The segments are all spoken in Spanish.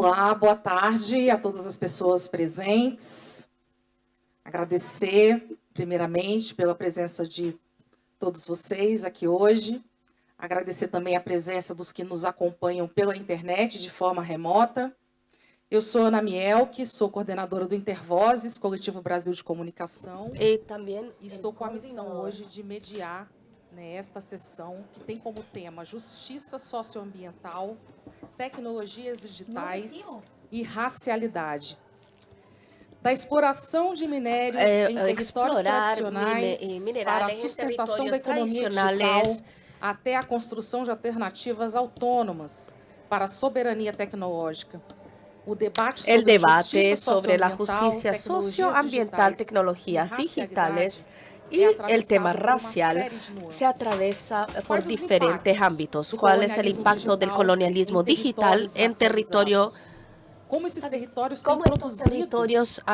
Olá, boa tarde a todas as pessoas presentes. Agradecer, primeiramente, pela presença de todos vocês aqui hoje. Agradecer também a presença dos que nos acompanham pela internet de forma remota. Eu sou Ana Mielke, sou coordenadora do Intervozes, Coletivo Brasil de Comunicação. E estou com a missão hoje de mediar esta sessão, que tem como tema justiça socioambiental, tecnologias digitais e racialidade. Da exploração de minérios em territórios tradicionais para a sustentação da economia digital, até a construção de alternativas autônomas para a soberania tecnológica. O debate sobre la justicia socioambiental, tecnologías digitales y el tema racial se atraviesa por diferentes ámbitos. ¿Cuál es el impacto del colonialismo digital en territorio? Como esses territórios têm produzido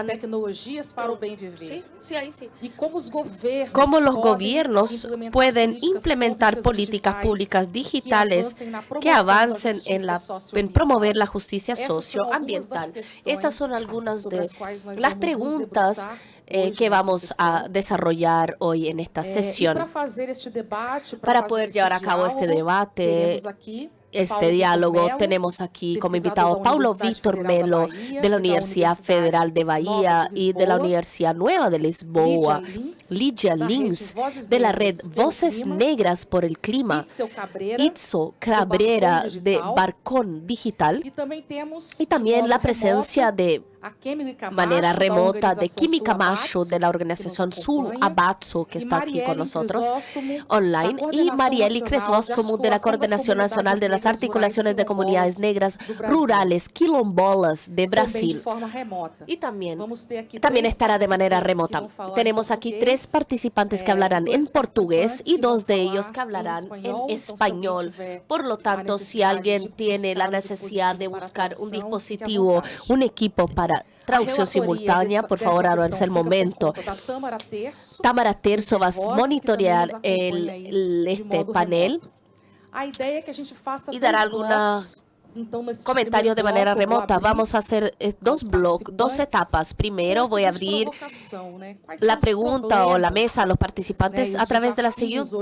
tecnologias para o bem viver? Y cómo los gobiernos pueden implementar políticas públicas digitales que avancen en promover la justicia socioambiental. Estas son algunas de las preguntas que vamos a desarrollar hoy en esta sesión. Para poder llevar a cabo este debate, este diálogo, tenemos aquí como invitado a Paulo Víctor Melo, de la Universidad Federal de Bahía y de la Universidad Nueva de Lisboa, Lídia Lins, de la red Voces Negras por el Clima, Itzo Cabrera, de Barcón Digital, y también la presencia de manera remota de Química Macho, de la organización Sul Abatso, que está aquí con nosotros online, y Marieli Cresóstomo, de la Coordinación Nacional de las Articulaciones de Comunidades Negras Rurales Quilombolas de Brasil. Y también estará de manera remota. Tenemos aquí 3 participantes que hablarán en portugués y 2 de ellos que hablarán en español. Por lo tanto, si alguien tiene la necesidad de buscar un dispositivo, un equipo para traducción simultánea, por favor, ahora es el momento. Tamara Terzo va a monitorear este panel y dará algunos comentarios de manera remota. Vamos a hacer 2 etapas. Primero voy a abrir la pregunta o la mesa a los participantes a través de la siguiente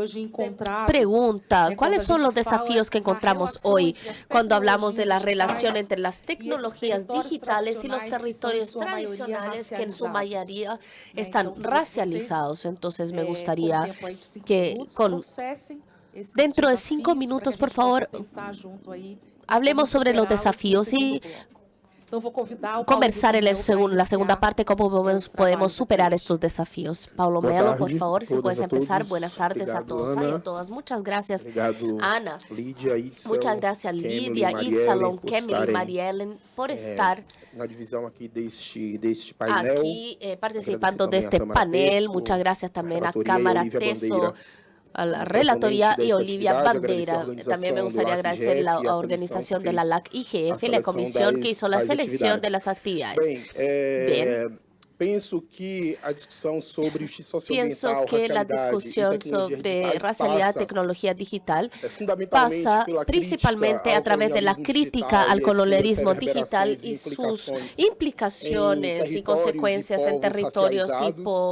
pregunta. ¿Cuáles son los desafíos que encontramos hoy cuando hablamos de la relación entre las tecnologías digitales y los territorios tradicionales que en su mayoría están racializados? Entonces me gustaría que dentro de 5 minutos, por favor, hablemos sobre los desafíos y conversar en la segunda parte cómo podemos superar estos desafíos. Paulo Melo, por favor, si puedes empezar. Buenas tardes a todos y a todas. Muchas gracias, Ana. Muchas gracias, Lídia, Itzalon, Kemily, Mariellen, por estar aquí participando de este panel. Muchas gracias también a Cámara Teso, a la relatoría y Olivia Bandeira. También me gustaría agradecer la organización de la LAC-IGF y la comisión que hizo la selección de las actividades. Bien. Pienso que la discusión sobre racialidad, tecnología digital pasa principalmente a través de la crítica al colonialismo digital y sus implicaciones y consecuencias en territorios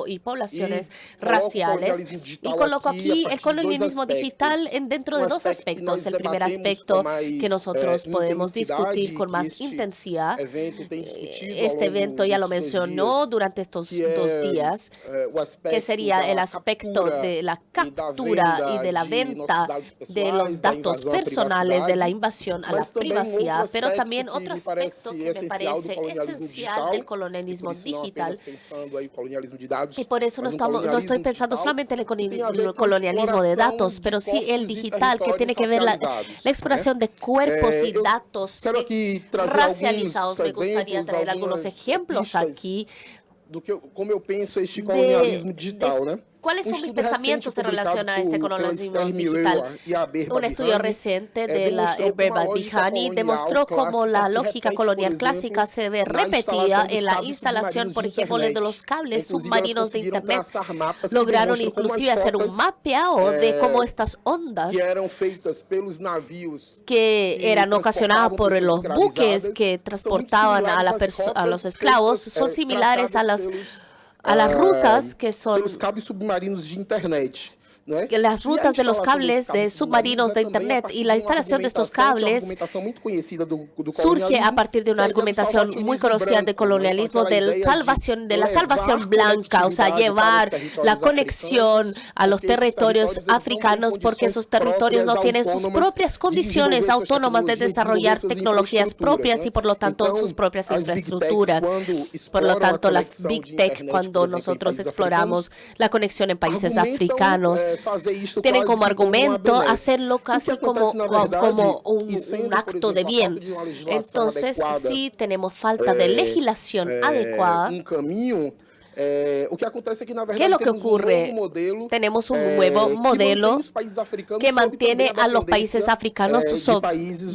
y poblaciones raciales. Y coloco aquí el colonialismo digital dentro de 2 aspectos. El primer aspecto que nosotros podemos discutir con más intensidad, este evento ya lo mencionó durante estos 2 días, que sería el aspecto de la captura y de la venta de los datos personales, de la invasión a la privacidad, pero también otro aspecto que me parece esencial del colonialismo digital, y por eso no estoy pensando solamente en el colonialismo de datos, pero sí el digital, que tiene que ver la exploración de cuerpos y datos racializados. Me gustaría traer algunos ejemplos aquí como eu penso este colonialismo digital, ¿Cuáles son mis pensamientos en relación a este colonialismo digital? Un estudio reciente de la Esther Barbihani demostró cómo la lógica colonial clásica se ve repetida en la instalación, por ejemplo, de los cables submarinos de Internet. Lograron inclusive hacer un mapeado de cómo estas ondas que eran ocasionadas por los buques que transportaban a los esclavos son similares a las rutas que son las rutas de los cables de submarinos de Internet, y la instalación de estos cables surge a partir de una argumentación muy conocida de colonialismo de la salvación blanca, o sea, llevar la conexión a los territorios africanos porque esos territorios no tienen sus propias condiciones autónomas de desarrollar tecnologías propias y por lo tanto sus propias infraestructuras. Por lo tanto, la Big Tech, cuando nosotros exploramos la conexión en países africanos, tiene como argumento hacerlo casi como un acto de bien. Entonces, sí tenemos falta de legislación adecuada. ¿Qué es lo que ocurre? Tenemos un nuevo modelo que mantiene a los países africanos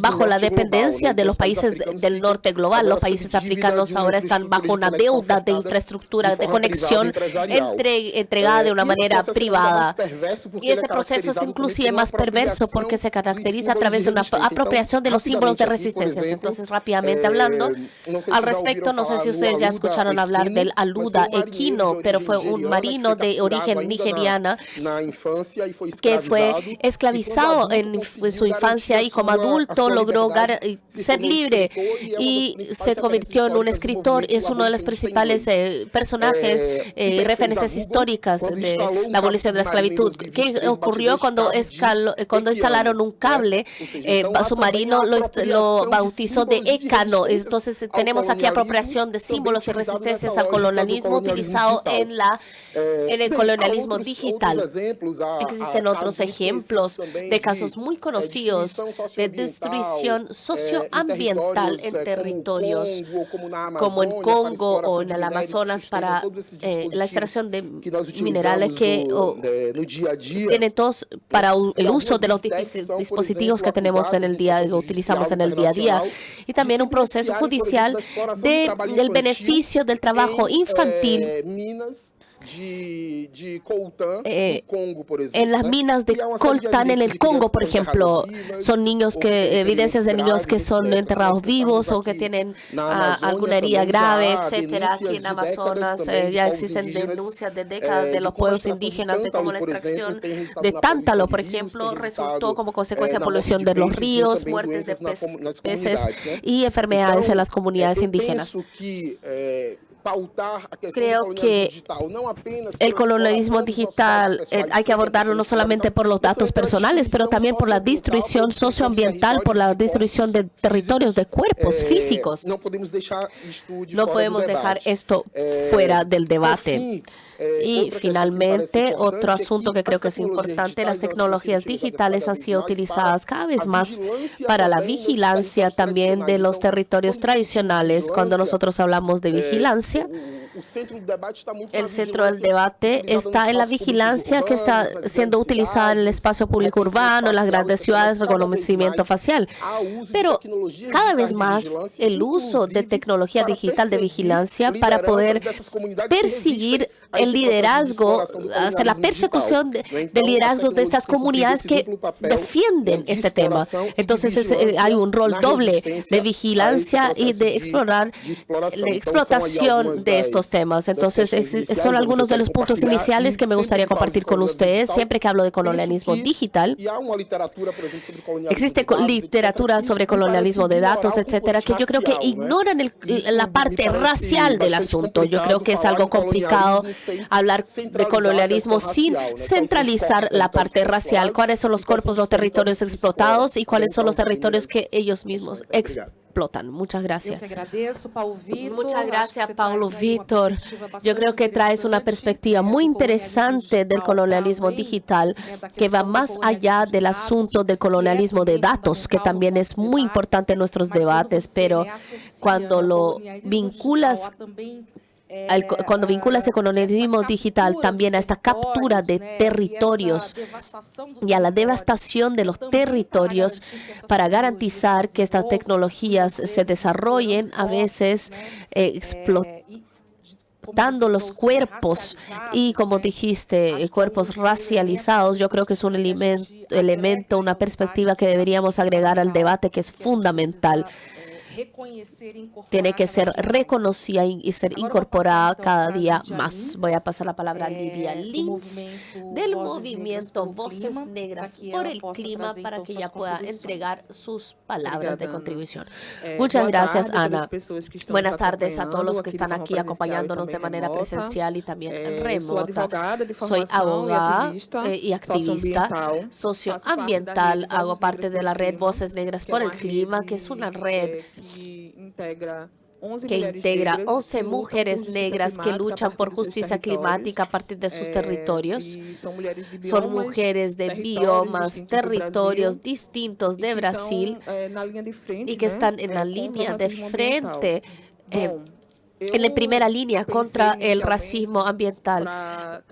bajo la dependencia de los países del norte global. Los países africanos ahora están bajo una deuda de infraestructura de conexión entregada de una manera privada. Y ese proceso es inclusive más perverso porque se caracteriza a través de una apropiación de los símbolos de resistencia. Entonces, rápidamente hablando al respecto, no sé si ustedes ya escucharon hablar del Aluda Equino, pero fue un marino de origen nigeriana que fue esclavizado en su infancia y como adulto logró ser libre y se convirtió en un escritor. Es uno de los principales personajes y referencias históricas de la abolición de la esclavitud. ¿Qué ocurrió cuando instalaron un cable submarino? Lo bautizó de Écano. Entonces tenemos aquí apropiación de símbolos y resistencias al colonialismo utilizado en el colonialismo digital. Existen otros ejemplos de casos muy conocidos de destrucción socioambiental en territorios como en Congo o en el Amazonas para la extracción de minerales que tienen todos para el uso de los dispositivos que tenemos en el día, utilizamos en el día a día, y también un proceso judicial del beneficio del trabajo infantil en las minas de coltán en el Congo, por ejemplo. Son niños evidencias de niños que son enterrados vivos o que tienen alguna herida grave, etcétera. Aquí en Amazonas ya existen denuncias de décadas de los pueblos indígenas de cómo la extracción de tántalo, por ejemplo, resultó como consecuencia de polución de los ríos, muertes de peces y enfermedades en las comunidades indígenas. Creo que el colonialismo digital hay que abordarlo no solamente por los datos personales, pero también por la destrucción socioambiental, por la destrucción de territorios, de cuerpos físicos. No podemos dejar esto fuera del debate. Y finalmente, otro asunto que creo que es importante, las tecnologías digitales han sido utilizadas cada vez más para la vigilancia también de los territorios tradicionales. Cuando nosotros hablamos de vigilancia, el centro del debate está en la vigilancia que está siendo utilizada en el espacio público urbano, en las grandes ciudades, reconocimiento facial. Pero cada vez más el uso de tecnología digital de vigilancia para poder perseguir el liderazgo, hacer la persecución del liderazgo de estas comunidades que defienden este tema. Entonces hay un rol doble de vigilancia y de explorar la explotación de estos temas. Entonces son algunos de los puntos iniciales que me gustaría compartir con ustedes siempre que hablo de colonialismo digital. Existe literatura sobre colonialismo de datos, etcétera, que yo creo que ignoran la parte racial del asunto. Yo creo que es algo complicado hablar de colonialismo sin centralizar la parte racial. ¿Cuáles son los cuerpos, los territorios explotados y cuáles son los territorios que ellos mismos explotan? Muchas gracias. Muchas gracias, Paulo Vítor. Yo creo que traes una perspectiva muy interesante del colonialismo digital que va más allá del asunto del colonialismo de datos, que también es muy importante en nuestros debates, pero cuando lo vinculas cuando vincula ese colonialismo digital también a esta captura de territorios y a la devastación de los territorios para garantizar que estas tecnologías se desarrollen, a veces explotando los cuerpos y, como dijiste, cuerpos racializados, yo creo que es un elemento, una perspectiva que deberíamos agregar al debate, que es fundamental. Tiene que ser reconocida y ser incorporada cada día más. Voy a pasar la palabra a Lidia Lins del movimiento Voces Negras por el Clima para que ella pueda entregar sus palabras de contribución. Muchas gracias, Ana. Buenas tardes a todos los que están aquí acompañándonos de manera presencial y también remota. Soy abogada y activista socioambiental. Hago parte de la red Voces Negras por el Clima, que es una red que integra 11 mujeres negras que luchan por justicia climática a partir de sus territorios. Son mujeres de biomas, territorios distintos de Brasil y que están en la línea de frente, en la primera línea contra el racismo ambiental.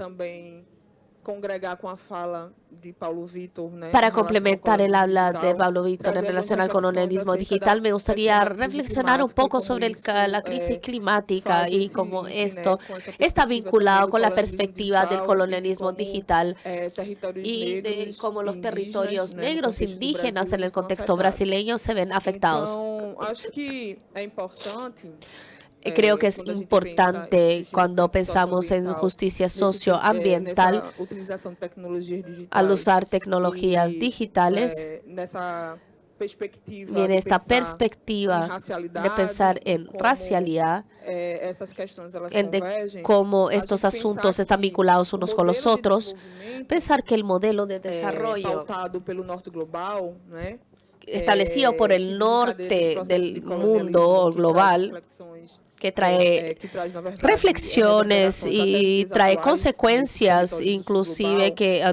Para complementar el habla de Paulo Vítor en relación al colonialismo digital, me gustaría reflexionar un poco sobre la crisis climática y cómo esto está vinculado con la perspectiva del colonialismo digital y de cómo los territorios negros indígenas en el contexto brasileño se ven afectados. Creo que es importante cuando pensamos en justicia socioambiental al usar tecnologías digitales y en esta perspectiva de pensar en racialidad, de cómo estos asuntos están vinculados unos con los otros, pensar que el modelo de desarrollo establecido por el norte del mundo global, que trae reflexiones y trae consecuencias, inclusive que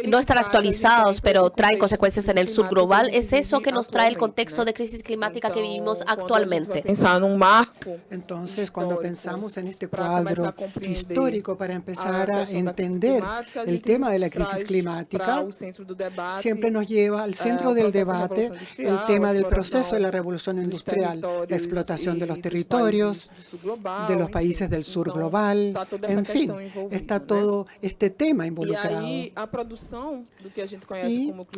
no están actualizados, pero traen consecuencias en el sur global. Es eso que nos trae el contexto de crisis climática que vivimos actualmente. Entonces, cuando pensamos en este cuadro histórico para empezar a entender el tema de la crisis climática, siempre nos lleva al centro del debate el tema del proceso de la revolución industrial, la explotación de los territorios, de los países del sur global, en fin, está todo este tema involucrado. Y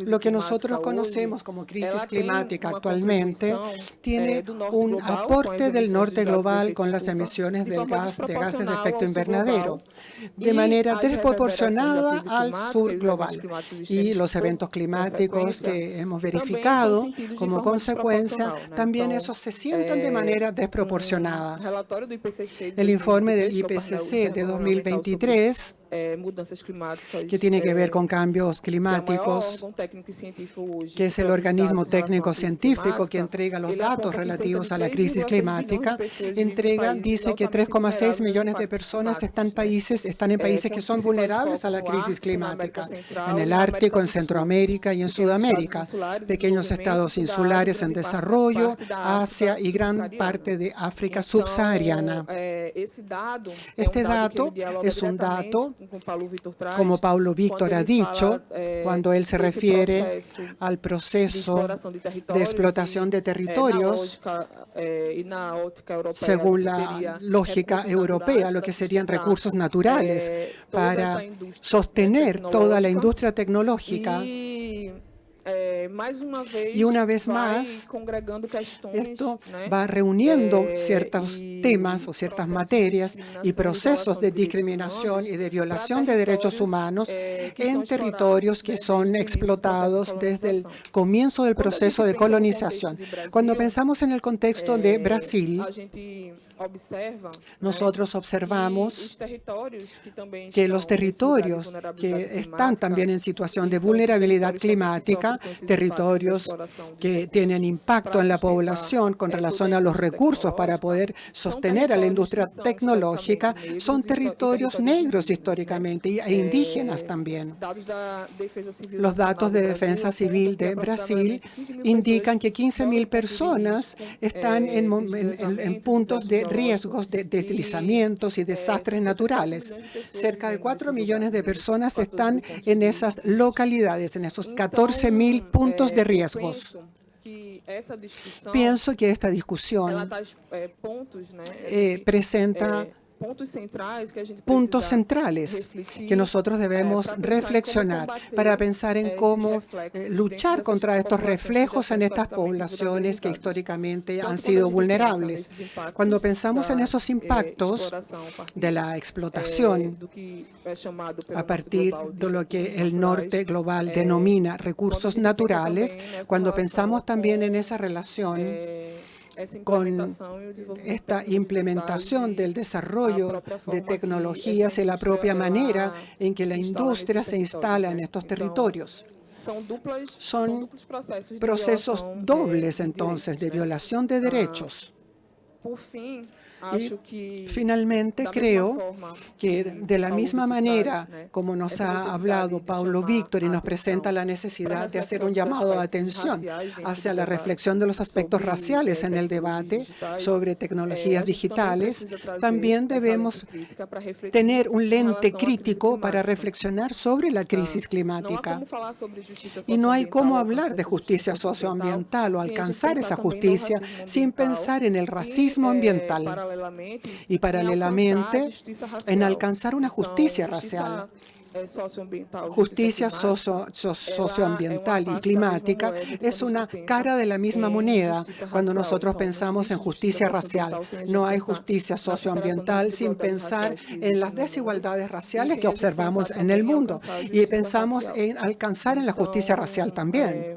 lo que nosotros conocemos como crisis climática actualmente tiene un aporte del norte global con las emisiones de gases de efecto invernadero, de manera desproporcionada al sur global. Y los eventos climáticos que hemos verificado como consecuencia, también esos se sienten de manera desproporcionada. El informe del IPCC de 2023, que tiene que ver con cambios climáticos, que es el organismo técnico-científico que entrega los datos relativos a la crisis climática, dice que 3,6 millones de personas están en países que son vulnerables a la crisis climática, en el Ártico, en Centroamérica y en Sudamérica, pequeños estados insulares en desarrollo, Asia y gran parte de África subsahariana. Este dato es un dato, como Paulo Vítor ha dicho, cuando él se refiere al proceso de explotación de territorios según la lógica europea, lo que serían recursos naturales para sostener toda la industria tecnológica. Y una vez más, esto va reuniendo ciertos temas o ciertas materias y procesos de discriminación y de violación de derechos humanos en territorios que son explotados desde el comienzo del proceso de colonización. Cuando pensamos en el contexto de Brasil, nosotros observamos que los territorios que están también en situación de vulnerabilidad climática, territorios que tienen impacto en la población con relación a los recursos para poder sostener a la industria tecnológica son territorios negros históricamente e indígenas también. Los datos de Defensa Civil de Brasil indican que 15.000 personas están en puntos de riesgos de deslizamientos y desastres naturales. Cerca de 4 millones de personas están en esas localidades, en esos 14.000 puntos de riesgos. Pienso que esta discusión presenta puntos centrales que nosotros debemos reflexionar para pensar en cómo luchar contra estos reflejos en estas poblaciones que históricamente han sido vulnerables. Cuando pensamos en esos impactos de la explotación a partir de lo que el norte global denomina recursos naturales, cuando pensamos también en esa relación con esta implementación del desarrollo de tecnologías y la propia manera en que la industria se instala en estos territorios. Son procesos dobles, entonces, de violación de derechos. Y finalmente creo que de la misma manera como nos ha hablado Paulo Víctor y nos presenta la necesidad de hacer un llamado de atención hacia la reflexión de los aspectos raciales en el debate sobre tecnologías digitales, también debemos tener un lente crítico para reflexionar sobre la crisis climática. Y no hay cómo hablar de justicia socioambiental o alcanzar esa justicia sin pensar en el racismo ambiental. Y paralelamente en alcanzar una justicia racial, justicia socioambiental y climática es una cara de la misma moneda cuando nosotros pensamos en justicia racial. No hay justicia socioambiental sin pensar en las desigualdades raciales que observamos en el mundo y pensamos en alcanzar en la justicia racial también.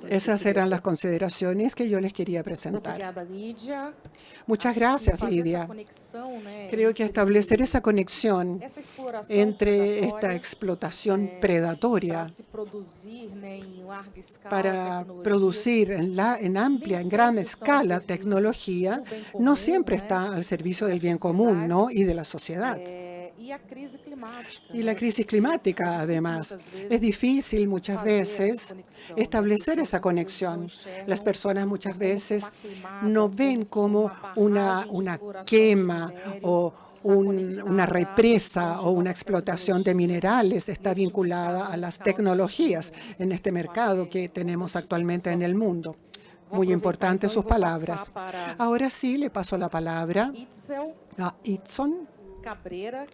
Esas eran las consideraciones que yo les quería presentar. Muchas gracias, Lidia. Creo que establecer esa conexión entre esta explotación predatoria para producir en amplia, en gran escala tecnología, no siempre está al servicio del bien común, ¿no? Y de la sociedad. Y la crisis climática, además. Es difícil muchas veces establecer esa conexión. Las personas muchas veces no ven como una quema o una represa o una explotación de minerales está vinculada a las tecnologías en este mercado que tenemos actualmente en el mundo. Muy importantes sus palabras. Ahora sí, le paso la palabra a Itzon Cabrera,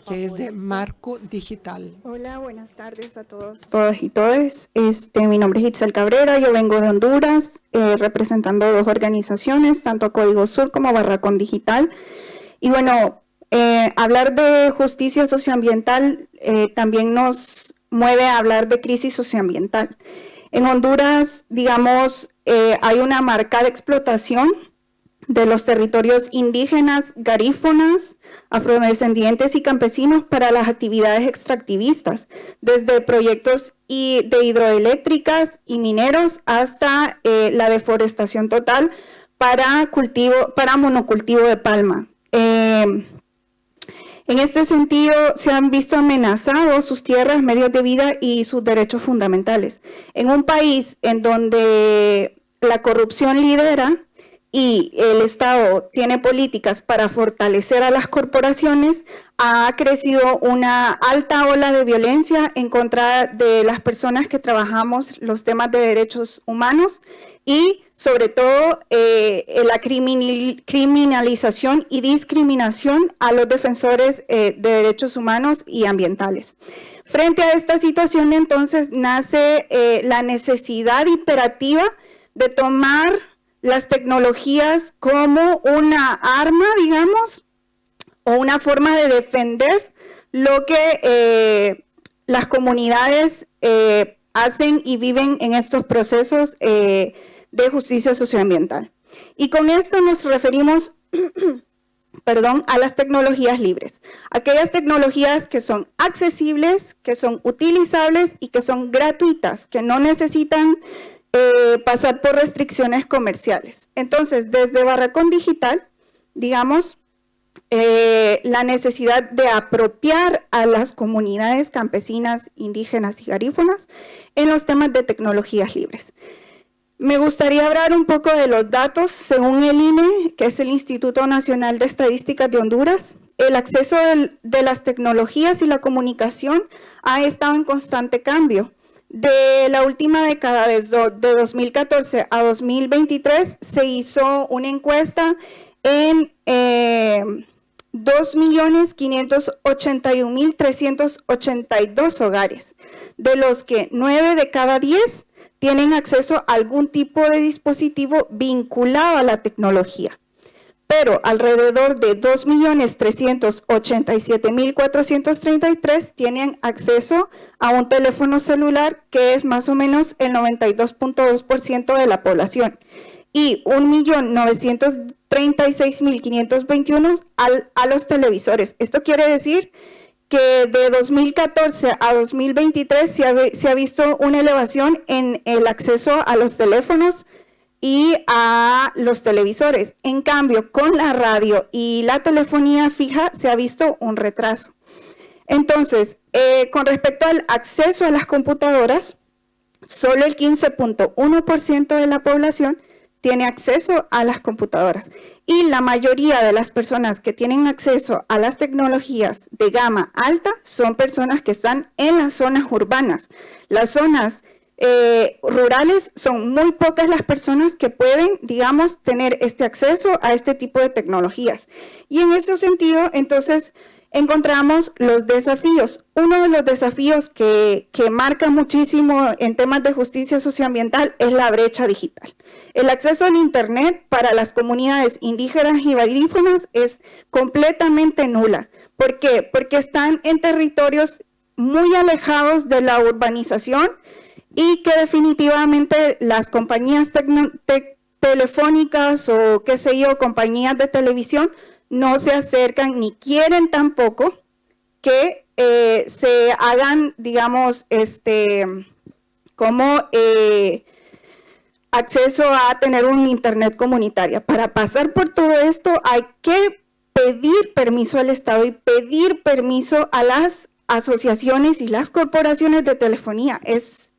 que es de Marco Digital. Hola, buenas tardes a todos, todas y todes. Mi nombre es Itzel Cabrera, yo vengo de Honduras, representando dos organizaciones, tanto Código Sur como Barracón Digital. Y bueno, hablar de justicia socioambiental también nos mueve a hablar de crisis socioambiental. En Honduras, digamos, hay una marcada explotación de los territorios indígenas, garífonas, afrodescendientes y campesinos para las actividades extractivistas, desde proyectos de hidroeléctricas y mineros hasta la deforestación total para monocultivo de palma. En este sentido, se han visto amenazados sus tierras, medios de vida y sus derechos fundamentales. En un país en donde la corrupción lidera y el Estado tiene políticas para fortalecer a las corporaciones, ha crecido una alta ola de violencia en contra de las personas que trabajamos los temas de derechos humanos y, sobre todo, la criminalización y discriminación a los defensores de derechos humanos y ambientales. Frente a esta situación, entonces, nace la necesidad imperativa de tomar las tecnologías como una arma, digamos, o una forma de defender lo que las comunidades hacen y viven en estos procesos de justicia socioambiental. Y con esto nos referimos a las tecnologías libres. Aquellas tecnologías que son accesibles, que son utilizables y que son gratuitas, que no necesitan pasar por restricciones comerciales. Entonces, desde Barracón Digital, digamos, la necesidad de apropiar a las comunidades campesinas, indígenas y garífunas en los temas de tecnologías libres. Me gustaría hablar un poco de los datos. Según el INE, que es el Instituto Nacional de Estadísticas de Honduras, el acceso de las tecnologías y la comunicación ha estado en constante cambio. De la última década, desde 2014 a 2023, se hizo una encuesta en 2.581.382 hogares, de los que 9 de cada 10 tienen acceso a algún tipo de dispositivo vinculado a la tecnología. Pero alrededor de 2.387.433 tienen acceso a un teléfono celular, que es más o menos el 92.2% de la población, y 1.936.521 a los televisores. Esto quiere decir que de 2014 a 2023 se ha visto una elevación en el acceso a los teléfonos y a los televisores. En cambio, con la radio y la telefonía fija se ha visto un retraso. Entonces, con respecto al acceso a las computadoras, solo el 15.1% de la población tiene acceso a las computadoras, y la mayoría de las personas que tienen acceso a las tecnologías de gama alta son personas que están en las zonas urbanas. Las zonas rurales son muy pocas las personas que pueden, digamos, tener este acceso a este tipo de tecnologías. Y en ese sentido, entonces, encontramos los desafíos. Uno de los desafíos que marca muchísimo en temas de justicia socioambiental es la brecha digital. El acceso al Internet para las comunidades indígenas y garífunas es completamente nula. ¿Por qué? Porque están en territorios muy alejados de la urbanización y que definitivamente las compañías telefónicas o qué sé yo, compañías de televisión no se acercan ni quieren tampoco que se hagan, digamos, como acceso a tener un Internet comunitaria. Para pasar por todo esto hay que pedir permiso al Estado y pedir permiso a las asociaciones y las corporaciones de telefonía. Es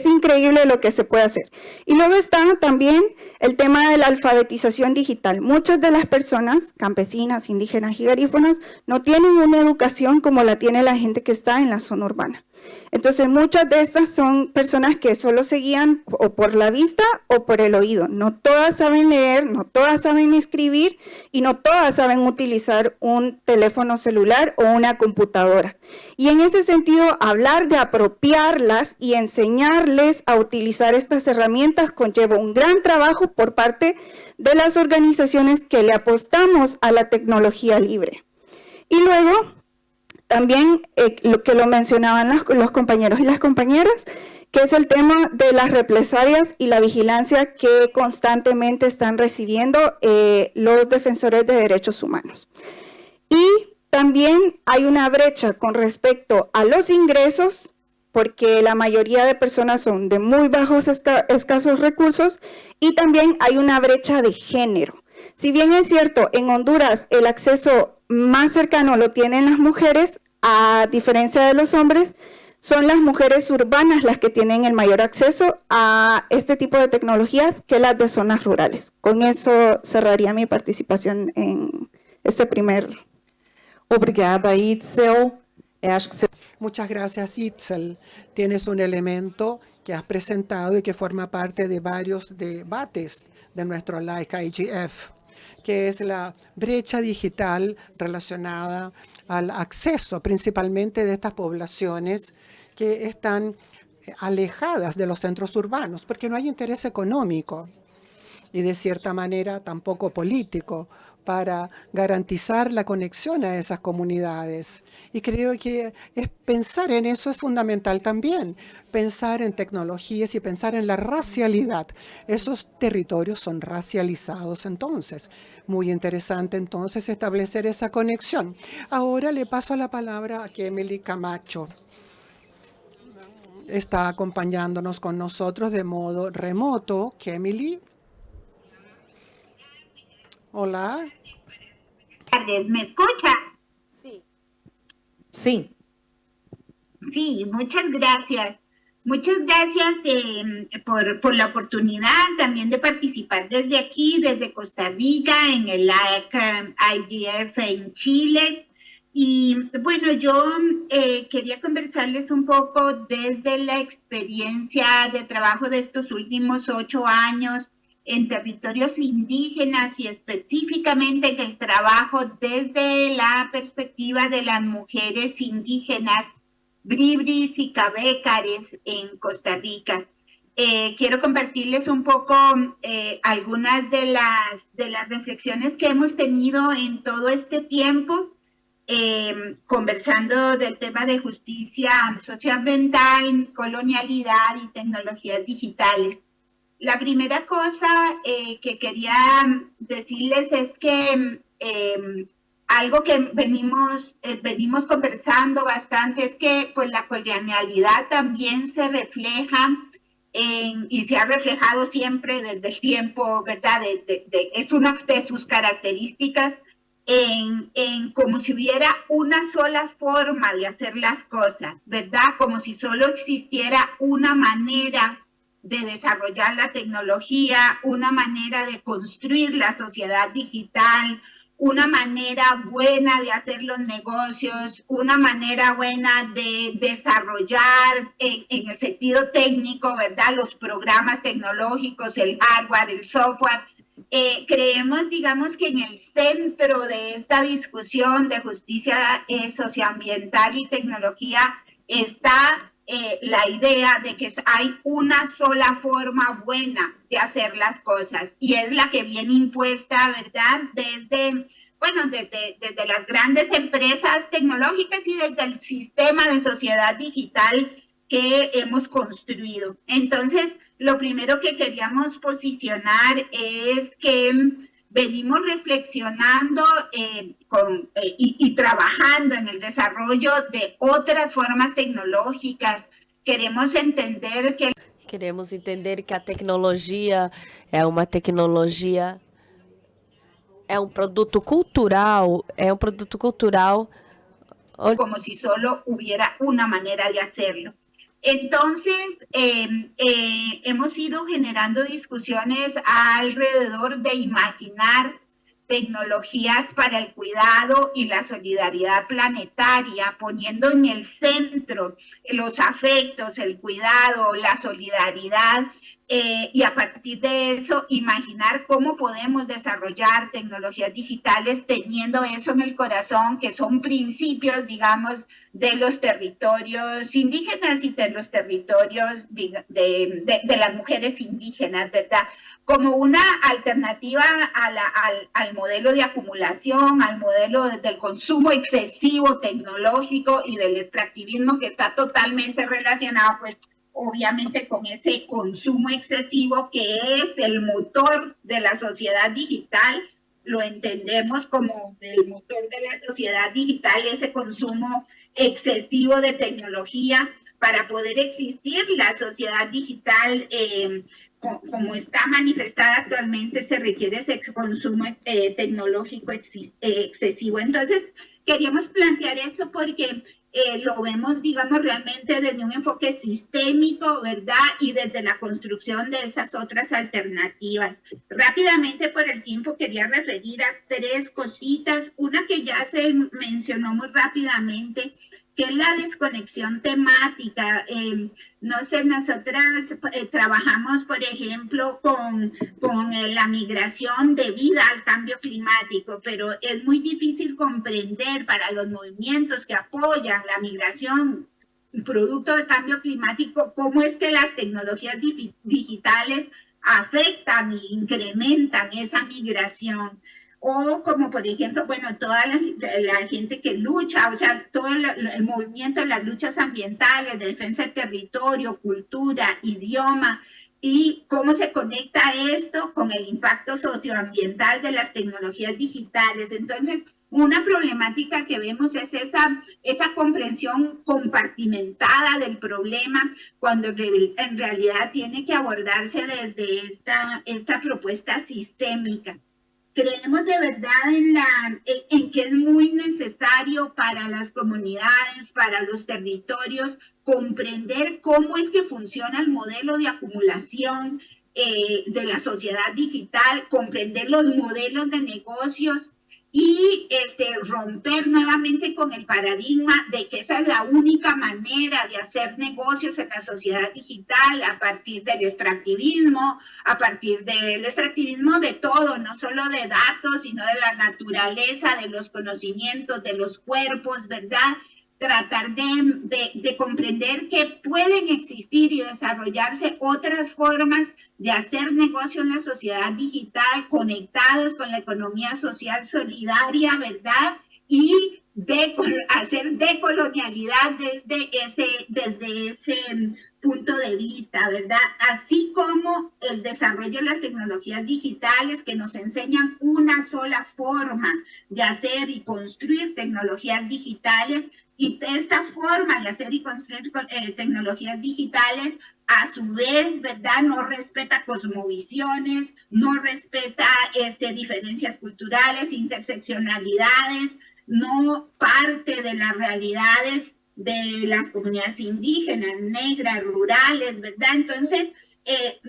increíble lo que se puede hacer. Y luego está también el tema de la alfabetización digital. Muchas de las personas campesinas, indígenas y garífunas no tienen una educación como la tiene la gente que está en la zona urbana. Entonces, muchas de estas son personas que solo se guían o por la vista o por el oído. No todas saben leer, no todas saben escribir y no todas saben utilizar un teléfono celular o una computadora. Y en ese sentido, hablar de apropiarlas y enseñarles a utilizar estas herramientas conlleva un gran trabajo por parte de las organizaciones que le apostamos a la tecnología libre. Y luego, también lo que lo mencionaban los compañeros y las compañeras, que es el tema de las represalias y la vigilancia que constantemente están recibiendo los defensores de derechos humanos. Y también hay una brecha con respecto a los ingresos, porque la mayoría de personas son de muy bajos, escasos recursos, y también hay una brecha de género. Si bien es cierto, en Honduras el acceso más cercano lo tienen las mujeres, a diferencia de los hombres, son las mujeres urbanas las que tienen el mayor acceso a este tipo de tecnologías que las de zonas rurales. Con eso cerraría mi participación en este primer. Obrigada, Itzel. Muchas gracias, Itzel. Tienes un elemento que has presentado y que forma parte de varios debates de nuestro Like IGF, que es la brecha digital relacionada al acceso principalmente de estas poblaciones que están alejadas de los centros urbanos, porque no hay interés económico y de cierta manera tampoco político para garantizar la conexión a esas comunidades. Y creo que pensar en eso es fundamental también, pensar en tecnologías y pensar en la racialidad. Esos territorios son racializados entonces. Muy interesante entonces establecer esa conexión. Ahora le paso la palabra a Emily Camacho. Está acompañándonos con nosotros de modo remoto. Emily. Hola. Buenas tardes, ¿me escucha? Sí. Sí. Sí, muchas gracias. Muchas gracias por la oportunidad también de participar desde aquí, desde Costa Rica, en el IGF en Chile. Y bueno, yo quería conversarles un poco desde la experiencia de trabajo de estos últimos 8 años en territorios indígenas y específicamente en el trabajo desde la perspectiva de las mujeres indígenas bribris y cabécares en Costa Rica. Quiero compartirles un poco algunas de las reflexiones que hemos tenido en todo este tiempo, conversando del tema de justicia socioambiental, colonialidad y tecnologías digitales. La primera cosa que quería decirles es que algo que venimos conversando bastante es que pues, la colonialidad también se refleja y se ha reflejado siempre desde el tiempo, ¿verdad? Es una de sus características en como si hubiera una sola forma de hacer las cosas, ¿verdad? Como si solo existiera una manera de desarrollar la tecnología, una manera de construir la sociedad digital, una manera buena de hacer los negocios, una manera buena de desarrollar en el sentido técnico, ¿verdad? Los programas tecnológicos, el hardware, el software. Creemos, digamos, que en el centro de esta discusión de justicia socioambiental y tecnología está la idea de que hay una sola forma buena de hacer las cosas y es la que viene impuesta, ¿verdad? Desde las grandes empresas tecnológicas y desde el sistema de sociedad digital que hemos construido. Entonces, lo primero que queríamos posicionar es que venimos reflexionando y trabajando en el desarrollo de otras formas tecnológicas. Queremos entender que a tecnologia é uma tecnologia, é um produto cultural, como si solo hubiera una manera de hacerlo. Entonces, hemos ido generando discusiones alrededor de imaginar tecnologías para el cuidado y la solidaridad planetaria, poniendo en el centro los afectos, el cuidado, la solidaridad, y a partir de eso imaginar cómo podemos desarrollar tecnologías digitales teniendo eso en el corazón, que son principios, digamos, de los territorios indígenas y de los territorios de las mujeres indígenas, ¿verdad? Como una alternativa al modelo de acumulación, al modelo del consumo excesivo tecnológico y del extractivismo que está totalmente relacionado, pues, obviamente con ese consumo excesivo que es el motor de la sociedad digital. Lo entendemos como el motor de la sociedad digital, ese consumo excesivo de tecnología. Para poder existir la sociedad digital como está manifestada actualmente, se requiere ese consumo tecnológico excesivo. Entonces, queríamos plantear eso porque lo vemos, digamos, realmente desde un enfoque sistémico, ¿verdad? Y desde la construcción de esas otras alternativas. Rápidamente, por el tiempo, quería referir a 3 cositas. Una que ya se mencionó muy rápidamente, que es la desconexión temática. No sé, nosotras trabajamos, por ejemplo, con la migración debida al cambio climático, pero es muy difícil comprender para los movimientos que apoyan la migración producto del cambio climático cómo es que las tecnologías digitales afectan e incrementan esa migración. o como por ejemplo, bueno, toda la gente que lucha, o sea, todo el movimiento de las luchas ambientales, de defensa del territorio, cultura, idioma, y cómo se conecta esto con el impacto socioambiental de las tecnologías digitales. Entonces, una problemática que vemos es esa comprensión compartimentada del problema, cuando en realidad tiene que abordarse desde esta propuesta sistémica. Creemos de verdad en que es muy necesario para las comunidades, para los territorios, comprender cómo es que funciona el modelo de acumulación de la sociedad digital, comprender los modelos de negocios y romper nuevamente con el paradigma de que esa es la única manera de hacer negocios en la sociedad digital, a partir del extractivismo, de todo, no solo de datos, sino de la naturaleza, de los conocimientos, de los cuerpos, ¿verdad? Tratar de comprender que pueden existir y desarrollarse otras formas de hacer negocio en la sociedad digital, conectados con la economía social solidaria, ¿verdad? Y hacer decolonialidad desde ese punto de vista, ¿verdad? Así como el desarrollo de las tecnologías digitales que nos enseñan una sola forma de hacer y construir tecnologías digitales. Y esta forma de hacer y construir tecnologías digitales, a su vez, ¿verdad?, no respeta cosmovisiones, no respeta diferencias culturales, interseccionalidades, no parte de las realidades de las comunidades indígenas, negras, rurales, ¿verdad? Entonces,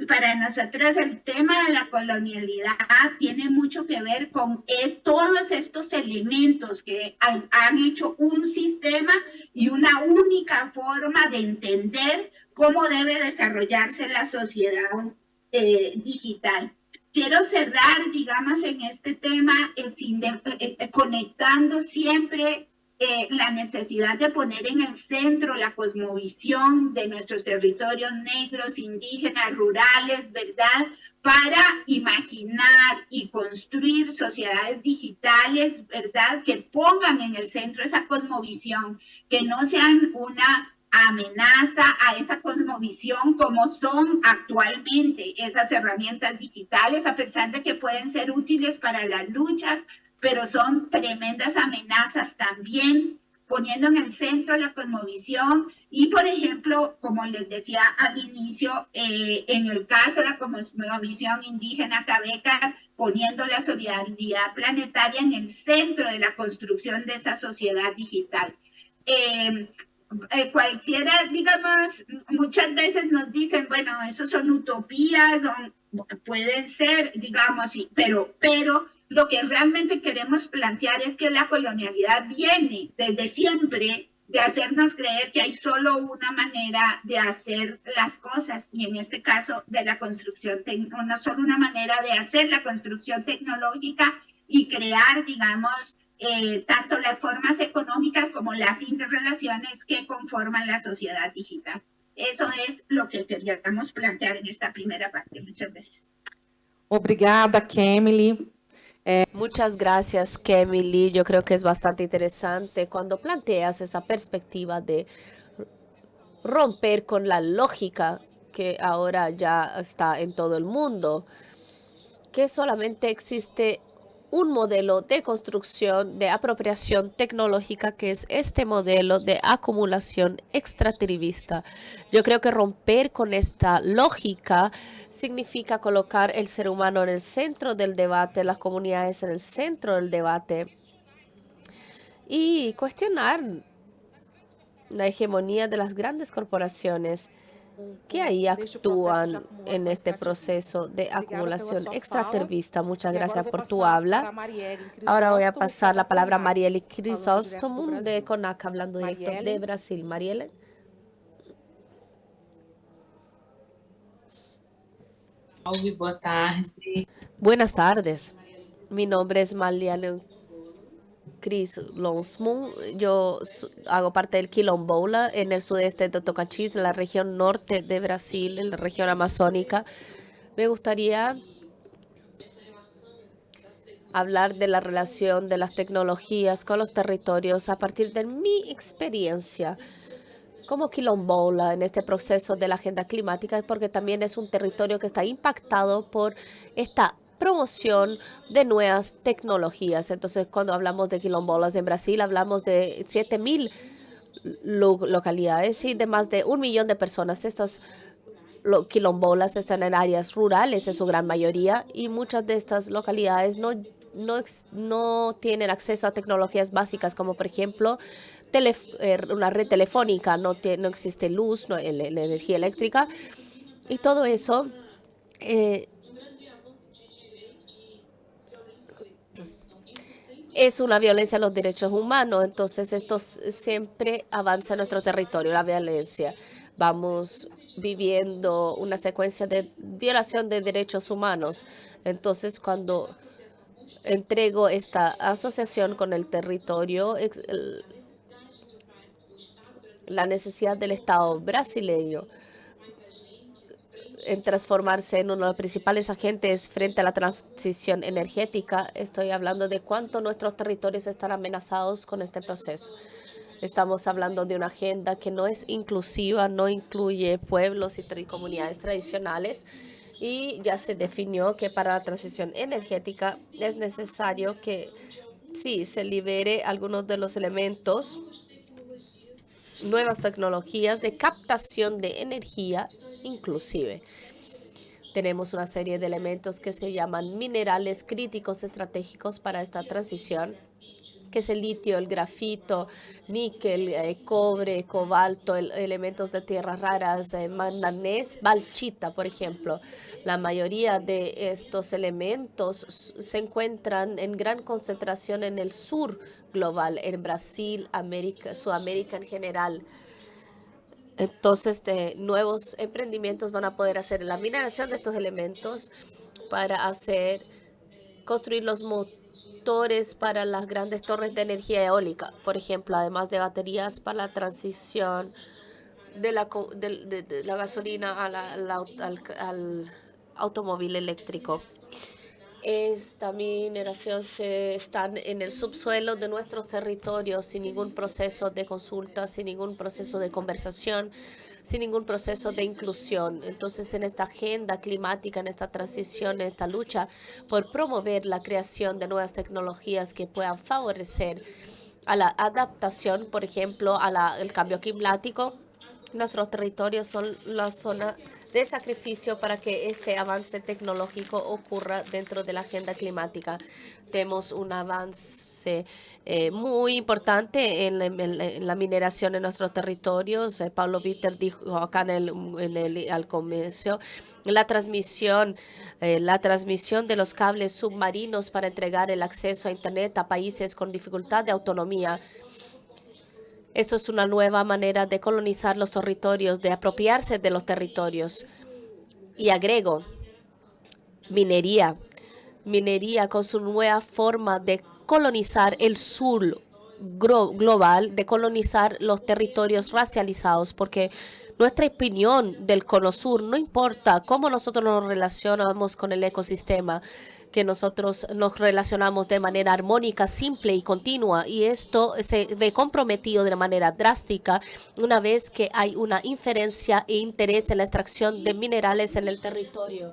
para nosotros el tema de la colonialidad tiene mucho que ver con todos estos elementos que han hecho un sistema y una única forma de entender cómo debe desarrollarse la sociedad digital. Quiero cerrar, digamos, en este tema conectando siempre la necesidad de poner en el centro la cosmovisión de nuestros territorios negros, indígenas, rurales, ¿verdad? Para imaginar y construir sociedades digitales, ¿verdad? Que pongan en el centro esa cosmovisión, que no sean una amenaza a esa cosmovisión como son actualmente esas herramientas digitales, a pesar de que pueden ser útiles para las luchas, pero son tremendas amenazas también, poniendo en el centro la cosmovisión y, por ejemplo, como les decía al inicio, en el caso de la cosmovisión indígena Cabeca, poniendo la solidaridad planetaria en el centro de la construcción de esa sociedad digital. Cualquiera, digamos, muchas veces nos dicen, bueno, eso son utopías, pueden ser, digamos, pero lo que realmente queremos plantear es que la colonialidad viene desde siempre de hacernos creer que hay solo una manera de hacer las cosas, y en este caso de la construcción, no solo una manera de hacer la construcción tecnológica y crear, digamos, tanto las formas económicas como las interrelaciones que conforman la sociedad digital. Eso es lo que queríamos plantear en esta primera parte. Muchas gracias. Obrigada, Kemily. Muchas gracias, Kemily. Yo creo que es bastante interesante cuando planteas esa perspectiva de romper con la lógica que ahora ya está en todo el mundo, que solamente existe un modelo de construcción, de apropiación tecnológica, que es este modelo de acumulación extractivista. Yo creo que romper con esta lógica significa colocar el ser humano en el centro del debate, las comunidades en el centro del debate y cuestionar la hegemonía de las grandes corporaciones que ahí actúan en este proceso de acumulación extractivista. Muchas gracias por tu habla. Ahora voy a pasar la palabra a Marielle Crisóstomo de CONAC, hablando directo de Brasil. Marielle. Buenas tardes. Mi nombre es Marielle Crisóstomo. Yo hago parte del Quilombola en el sudeste de Tocantins, en la región norte de Brasil, en la región amazónica. Me gustaría hablar de la relación de las tecnologías con los territorios a partir de mi experiencia como quilombola en este proceso de la agenda climática, porque también es un territorio que está impactado por esta promoción de nuevas tecnologías. Entonces, cuando hablamos de quilombolas en Brasil, hablamos de 7,000 localidades y de más de 1 millón de personas. Estas quilombolas están en áreas rurales en su gran mayoría y muchas de estas localidades no tienen acceso a tecnologías básicas como, por ejemplo, una red telefónica, no existe luz, la energía eléctrica y todo eso es una violencia a los derechos humanos. Entonces esto siempre avanza en nuestro territorio, la violencia. Vamos viviendo una secuencia de violación de derechos humanos. Entonces, cuando entrego esta asociación con el territorio, la necesidad del Estado brasileño en transformarse en uno de los principales agentes frente a la transición energética, estoy hablando de cuánto nuestros territorios están amenazados con este proceso. Estamos hablando de una agenda que no es inclusiva, no incluye pueblos y comunidades tradicionales y ya se definió que para la transición energética es necesario que sí se libere algunos de los elementos, nuevas tecnologías de captación de energía inclusive. Tenemos una serie de elementos que se llaman minerales críticos estratégicos para esta transición, que es el litio, el grafito, níquel, cobre, cobalto, elementos de tierras raras, manganés, bauxita, por ejemplo. La mayoría de estos elementos se encuentran en gran concentración en el sur global, en Brasil, Sudamérica en general. Entonces, nuevos emprendimientos van a poder hacer la mineración de estos elementos para construir los motores para las grandes torres de energía eólica, por ejemplo, además de baterías para la transición de la gasolina al automóvil eléctrico. Esta mineración está en el subsuelo de nuestros territorios sin ningún proceso de consulta, sin ningún proceso de conversación, sin ningún proceso de inclusión. Entonces, en esta agenda climática, en esta transición, en esta lucha por promover la creación de nuevas tecnologías que puedan favorecer a la adaptación, por ejemplo, al cambio climático, nuestros territorios son la zona de sacrificio para que este avance tecnológico ocurra dentro de la agenda climática. Tenemos un avance muy importante en la mineración en nuestros territorios. Pablo Víter dijo acá al comienzo, la transmisión de los cables submarinos para entregar el acceso a Internet a países con dificultad de autonomía. Esto es una nueva manera de colonizar los territorios, de apropiarse de los territorios. Y agrego, minería con su nueva forma de colonizar el sur global, de colonizar los territorios racializados, porque nuestra opinión del Cono Sur, no importa cómo nosotros nos relacionamos con el ecosistema, que nosotros nos relacionamos de manera armónica, simple y continua, y esto se ve comprometido de manera drástica una vez que hay una inferencia e interés en la extracción de minerales en el territorio.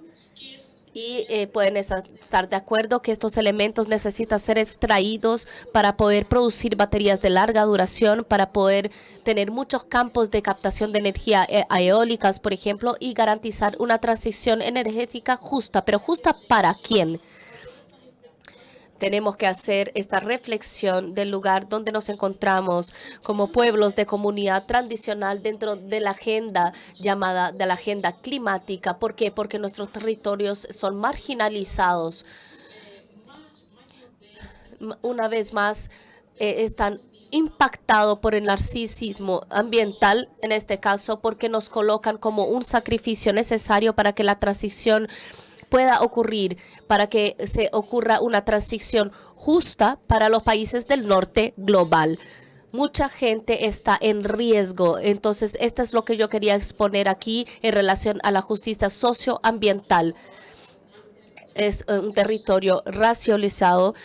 Y pueden estar de acuerdo que estos elementos necesitan ser extraídos para poder producir baterías de larga duración, para poder tener muchos campos de captación de energía eólicas, por ejemplo, y garantizar una transición energética justa. ¿Pero justa para quién? Tenemos que hacer esta reflexión del lugar donde nos encontramos como pueblos de comunidad tradicional dentro de la agenda llamada de la agenda climática. ¿Por qué? Porque nuestros territorios son marginalizados. Una vez más, están impactados por el narcisismo ambiental, en este caso, porque nos colocan como un sacrificio necesario para que la transición pueda ocurrir, para que se ocurra una transición justa para los países del norte global. Mucha gente está en riesgo. Entonces, esto es lo que yo quería exponer aquí en relación a la justicia socioambiental. es un territorio racializado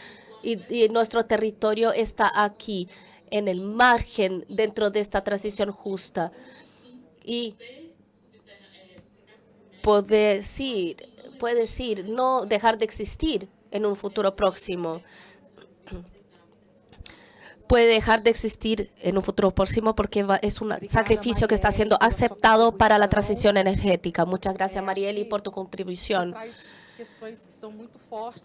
y nuestro territorio está aquí, en el margen, dentro de esta transición justa. Y puede decir, no dejar de existir en un futuro próximo. Puede dejar de existir en un futuro próximo porque es un sacrificio que está siendo aceptado para la transición energética. Muchas gracias, Marieli, por tu contribución.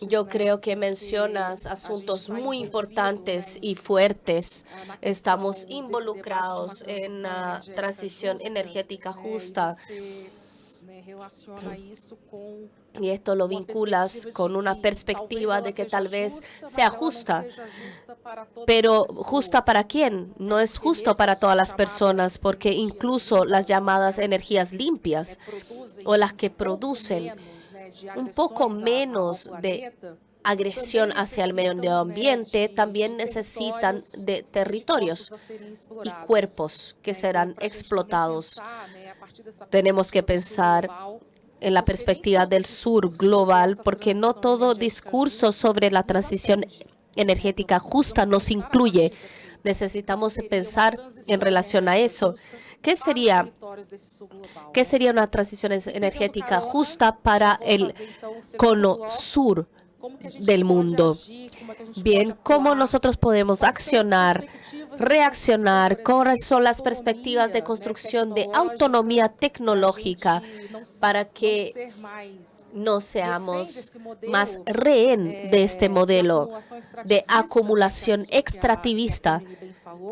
Yo creo que mencionas asuntos muy importantes y fuertes. Estamos involucrados en la transición energética justa. Y esto lo vinculas con una perspectiva de que tal vez sea justa. Pero ¿justa para quién? No es justo para todas las personas, porque incluso las llamadas energías limpias o las que producen un poco menos de agresión hacia el medio ambiente también necesitan de territorios y cuerpos que serán explotados. Tenemos que pensar en la perspectiva del sur global, porque no todo discurso sobre la transición energética justa nos incluye. Necesitamos pensar en relación a eso. ¿Qué sería una transición energética justa para el cono sur del mundo? Bien, ¿cómo nosotros podemos accionar, reaccionar? ¿Cuáles son las perspectivas de construcción de autonomía tecnológica para que no seamos más rehén de este modelo de acumulación extractivista,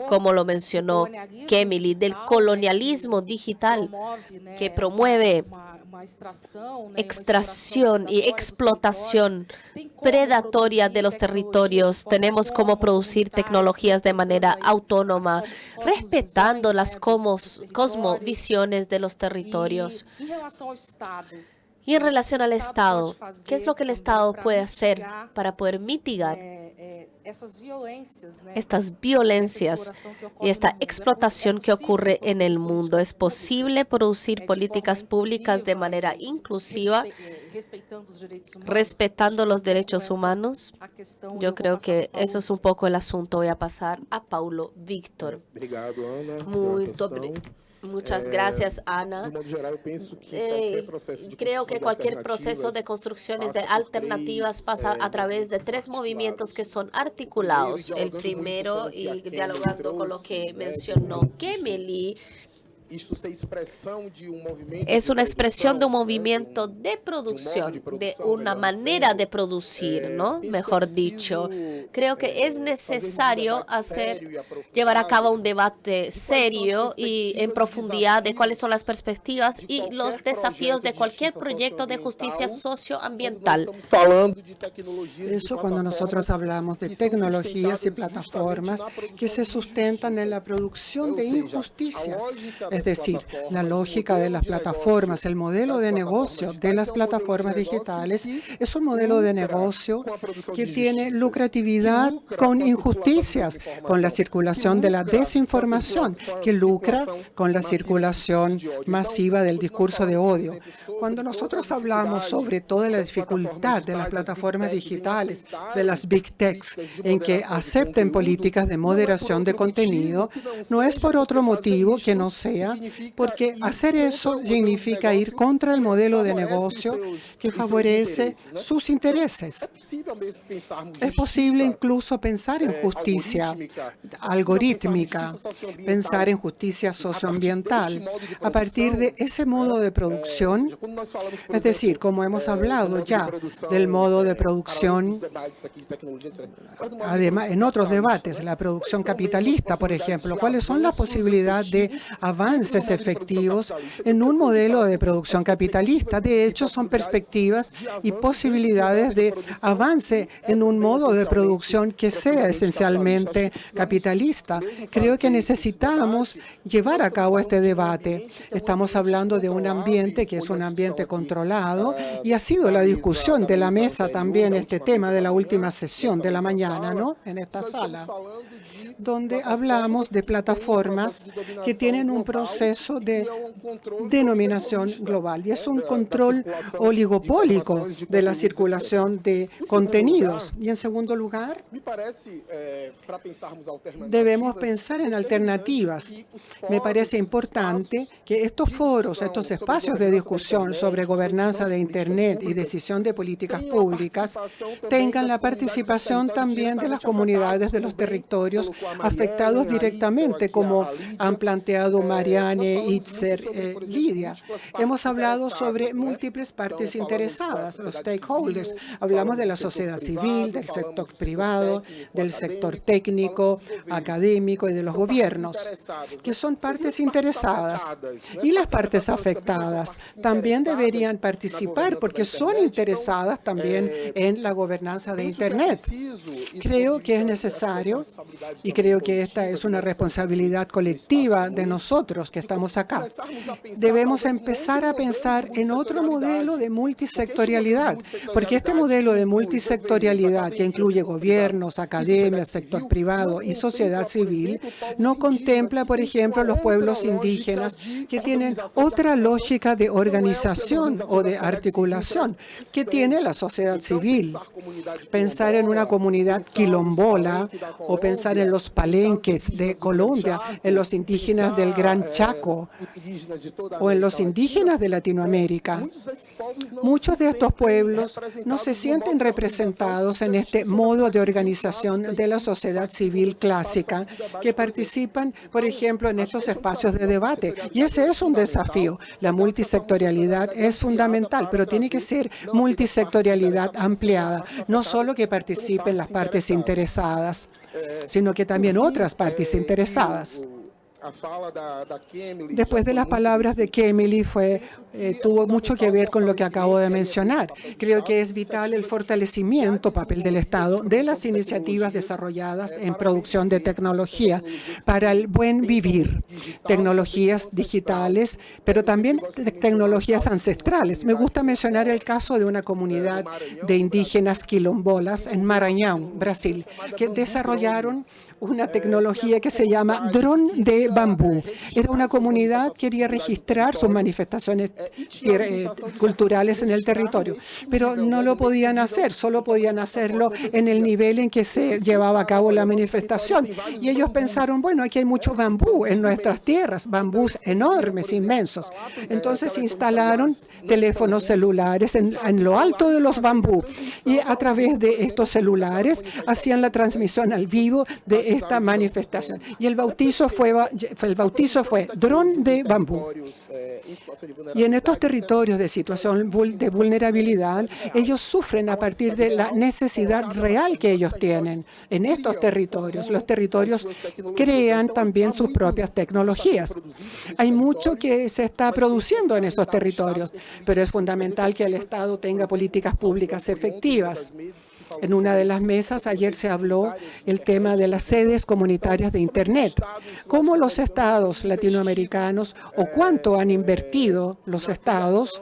como lo mencionó Kemily, del colonialismo digital que promueve extracción y explotación predatoria de los territorios? Tenemos cómo producir tecnologías de manera autónoma, respetando las cosmovisiones de los territorios. Y en relación al Estado, ¿qué es lo que el Estado puede hacer para poder mitigar estas violencias y esta explotación que ocurre en el mundo? ¿Es posible producir políticas públicas de manera inclusiva, respetando los derechos humanos? Yo creo que eso es un poco el asunto. Voy a pasar a Paulo Víctor. Muchas gracias, Ana. Creo que cualquier proceso de construcciones de alternativas pasa a través de tres movimientos que son articulados. El primero, y dialogando con lo que mencionó Kemily, es una expresión de un movimiento de producción, de una manera de producir, ¿no? Mejor dicho, creo que es necesario llevar a cabo un debate serio y en profundidad de cuáles son las perspectivas y los desafíos de cualquier proyecto de justicia socioambiental. Eso cuando nosotros hablamos de tecnologías y plataformas que se sustentan en la producción de injusticias. Es decir, la lógica de las plataformas, el modelo de negocio de las plataformas digitales es un modelo de negocio que tiene lucratividad con injusticias, con la circulación de la desinformación, que lucra con la circulación masiva del discurso de odio. Cuando nosotros hablamos sobre toda la dificultad de las plataformas digitales, de las Big Techs, en que acepten políticas de moderación de contenido, no es por otro motivo que no sea porque hacer eso significa ir contra el modelo de negocio que favorece sus intereses. Es posible incluso pensar en justicia algorítmica, pensar en justicia socioambiental a partir de ese modo de producción. Es decir, como hemos hablado ya del modo de producción, además en otros debates, la producción capitalista, por ejemplo, ¿cuáles son las posibilidades de avances efectivos en un modelo de producción capitalista? De hecho, son perspectivas y posibilidades de avance en un modo de producción que sea esencialmente capitalista. Creo que necesitamos llevar a cabo este debate. Estamos hablando de un ambiente que es un ambiente controlado y ha sido la discusión de la mesa también este tema de la última sesión de la mañana, ¿no? En esta sala, donde hablamos de plataformas que tienen un proceso proceso de denominación global y es un control oligopólico de la circulación de contenidos. Y en segundo lugar, debemos pensar en alternativas. Me parece importante que estos foros, estos espacios de discusión sobre gobernanza de Internet y decisión de políticas públicas tengan la participación también de las comunidades de los territorios afectados directamente, como han planteado Marianne, Itzer, Lidia. Hemos hablado sobre múltiples partes interesadas, los stakeholders. Hablamos de la sociedad civil, del sector privado, del sector técnico, académico y de los gobiernos, que son partes interesadas. Y las partes afectadas también deberían participar porque son interesadas también en la gobernanza de Internet. Creo que es necesario y creo que esta es una responsabilidad colectiva de nosotros que estamos acá. Debemos empezar a pensar en otro modelo de multisectorialidad, porque este modelo de multisectorialidad que incluye gobiernos, academias, sector privado y sociedad civil no contempla, por ejemplo, los pueblos indígenas que tienen otra lógica de organización o de articulación que tiene la sociedad civil. Pensar en una comunidad quilombola o pensar en los palenques de Colombia, en los indígenas del Gran Chaco o en los indígenas de Latinoamérica. Muchos de estos pueblos no se sienten representados en este modo de organización de la sociedad civil clásica que participan, por ejemplo, en estos espacios de debate. Y ese es un desafío. La multisectorialidad es fundamental, pero tiene que ser multisectorialidad ampliada, no solo que participen las partes interesadas, sino que también otras partes interesadas. Después de las palabras de Kemily, tuvo mucho que ver con lo que acabo de mencionar. Creo que es vital el fortalecimiento, papel del Estado, de las iniciativas desarrolladas en producción de tecnología para el buen vivir. Tecnologías digitales, pero también tecnologías ancestrales. Me gusta mencionar el caso de una comunidad de indígenas quilombolas en Maranhão, Brasil, que desarrollaron una tecnología que se llama dron de bambú. Era una comunidad que quería registrar sus manifestaciones culturales en el territorio, pero no lo podían hacer, solo podían hacerlo en el nivel en que se llevaba a cabo la manifestación. Y ellos pensaron, bueno, aquí hay mucho bambú en nuestras tierras, bambús enormes, inmensos. Entonces instalaron teléfonos celulares en lo alto de los bambú y a través de estos celulares hacían la transmisión al vivo de esta manifestación. Y el bautizo fue dron de bambú. Y en estos territorios de situación de vulnerabilidad, ellos sufren a partir de la necesidad real que ellos tienen. En estos territorios, los territorios crean también sus propias tecnologías. Hay mucho que se está produciendo en esos territorios, pero es fundamental que el Estado tenga políticas públicas efectivas. En una de las mesas ayer se habló el tema de las sedes comunitarias de Internet. ¿Cómo los estados latinoamericanos o cuánto han invertido los estados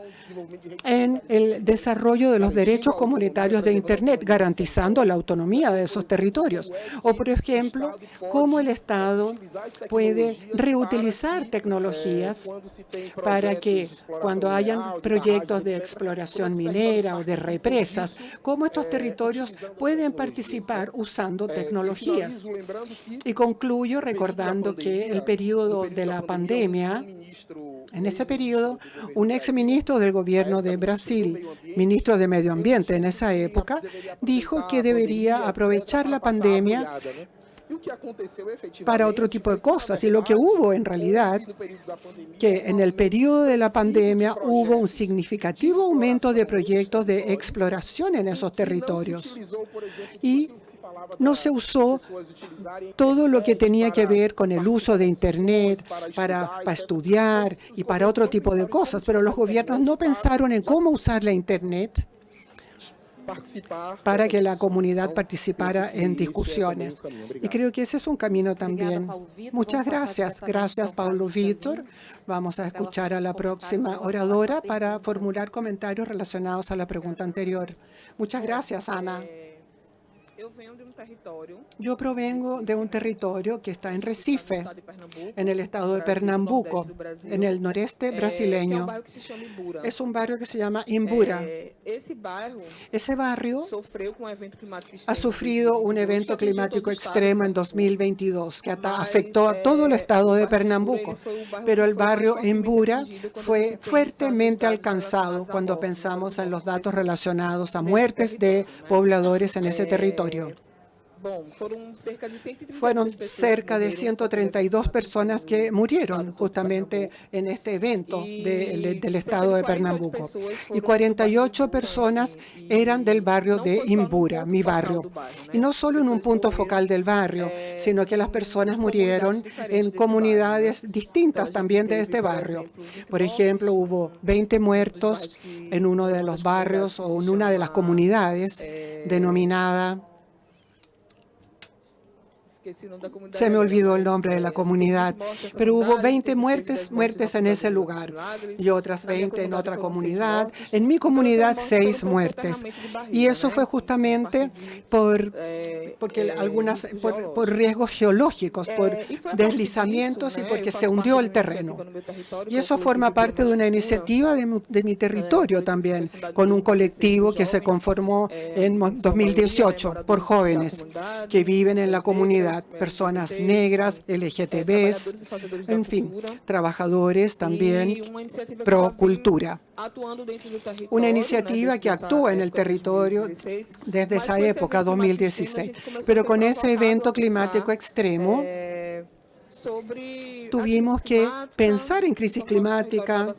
en el desarrollo de los derechos comunitarios de Internet, garantizando la autonomía de esos territorios? O, por ejemplo, cómo el Estado puede reutilizar tecnologías para que cuando hayan proyectos de exploración minera o de represas, cómo estos territorios pueden participar usando tecnologías. Y concluyo recordando que el periodo de la pandemia, en ese periodo, un exministro del gobierno de Brasil, ministro de Medio Ambiente en esa época, dijo que debería aprovechar la pandemia para otro tipo de cosas. Y lo que hubo en realidad, que en el periodo de la pandemia hubo un significativo aumento de proyectos de exploración en esos territorios. Y no se usó todo lo que tenía que ver con el uso de Internet para estudiar y para otro tipo de cosas, pero los gobiernos no pensaron en cómo usar la Internet para que la comunidad participara en discusiones. Y creo que ese es un camino también. Muchas gracias. Gracias, Paulo Vítor. Vamos a escuchar a la próxima oradora para formular comentarios relacionados a la pregunta anterior. Muchas gracias, Ana. Yo provengo de un territorio que está en Recife, en el estado de Pernambuco, en el noreste brasileño. Es un barrio que se llama Imbura. Ese barrio ha sufrido un evento climático extremo en 2022 que afectó a todo el estado de Pernambuco, pero el barrio Imbura fue fuertemente alcanzado cuando pensamos en los datos relacionados a muertes de pobladores en ese territorio. Fueron cerca de 132 personas que murieron justamente en este evento del estado de Pernambuco. Y 48 personas eran del barrio de Imbura, mi barrio. Y no solo en un punto focal del barrio, sino que las personas murieron en comunidades distintas también de este barrio. Por ejemplo, hubo 20 muertos en uno de los barrios o en una de las comunidades denominada... Se me olvidó el nombre de la comunidad, pero hubo 20 muertes en ese lugar y otras 20 en otra comunidad. En mi comunidad, 6 muertes. Y eso fue justamente por riesgos geológicos, por deslizamientos y porque se hundió el terreno. Y eso forma parte de una iniciativa de mi territorio también, con un colectivo que se conformó en 2018 por jóvenes que viven en la comunidad. Personas negras, LGTBs, en fin, trabajadores también pro cultura. Una iniciativa que actúa en el territorio desde esa época, 2016. Pero con ese evento climático extremo, tuvimos que pensar en crisis climática,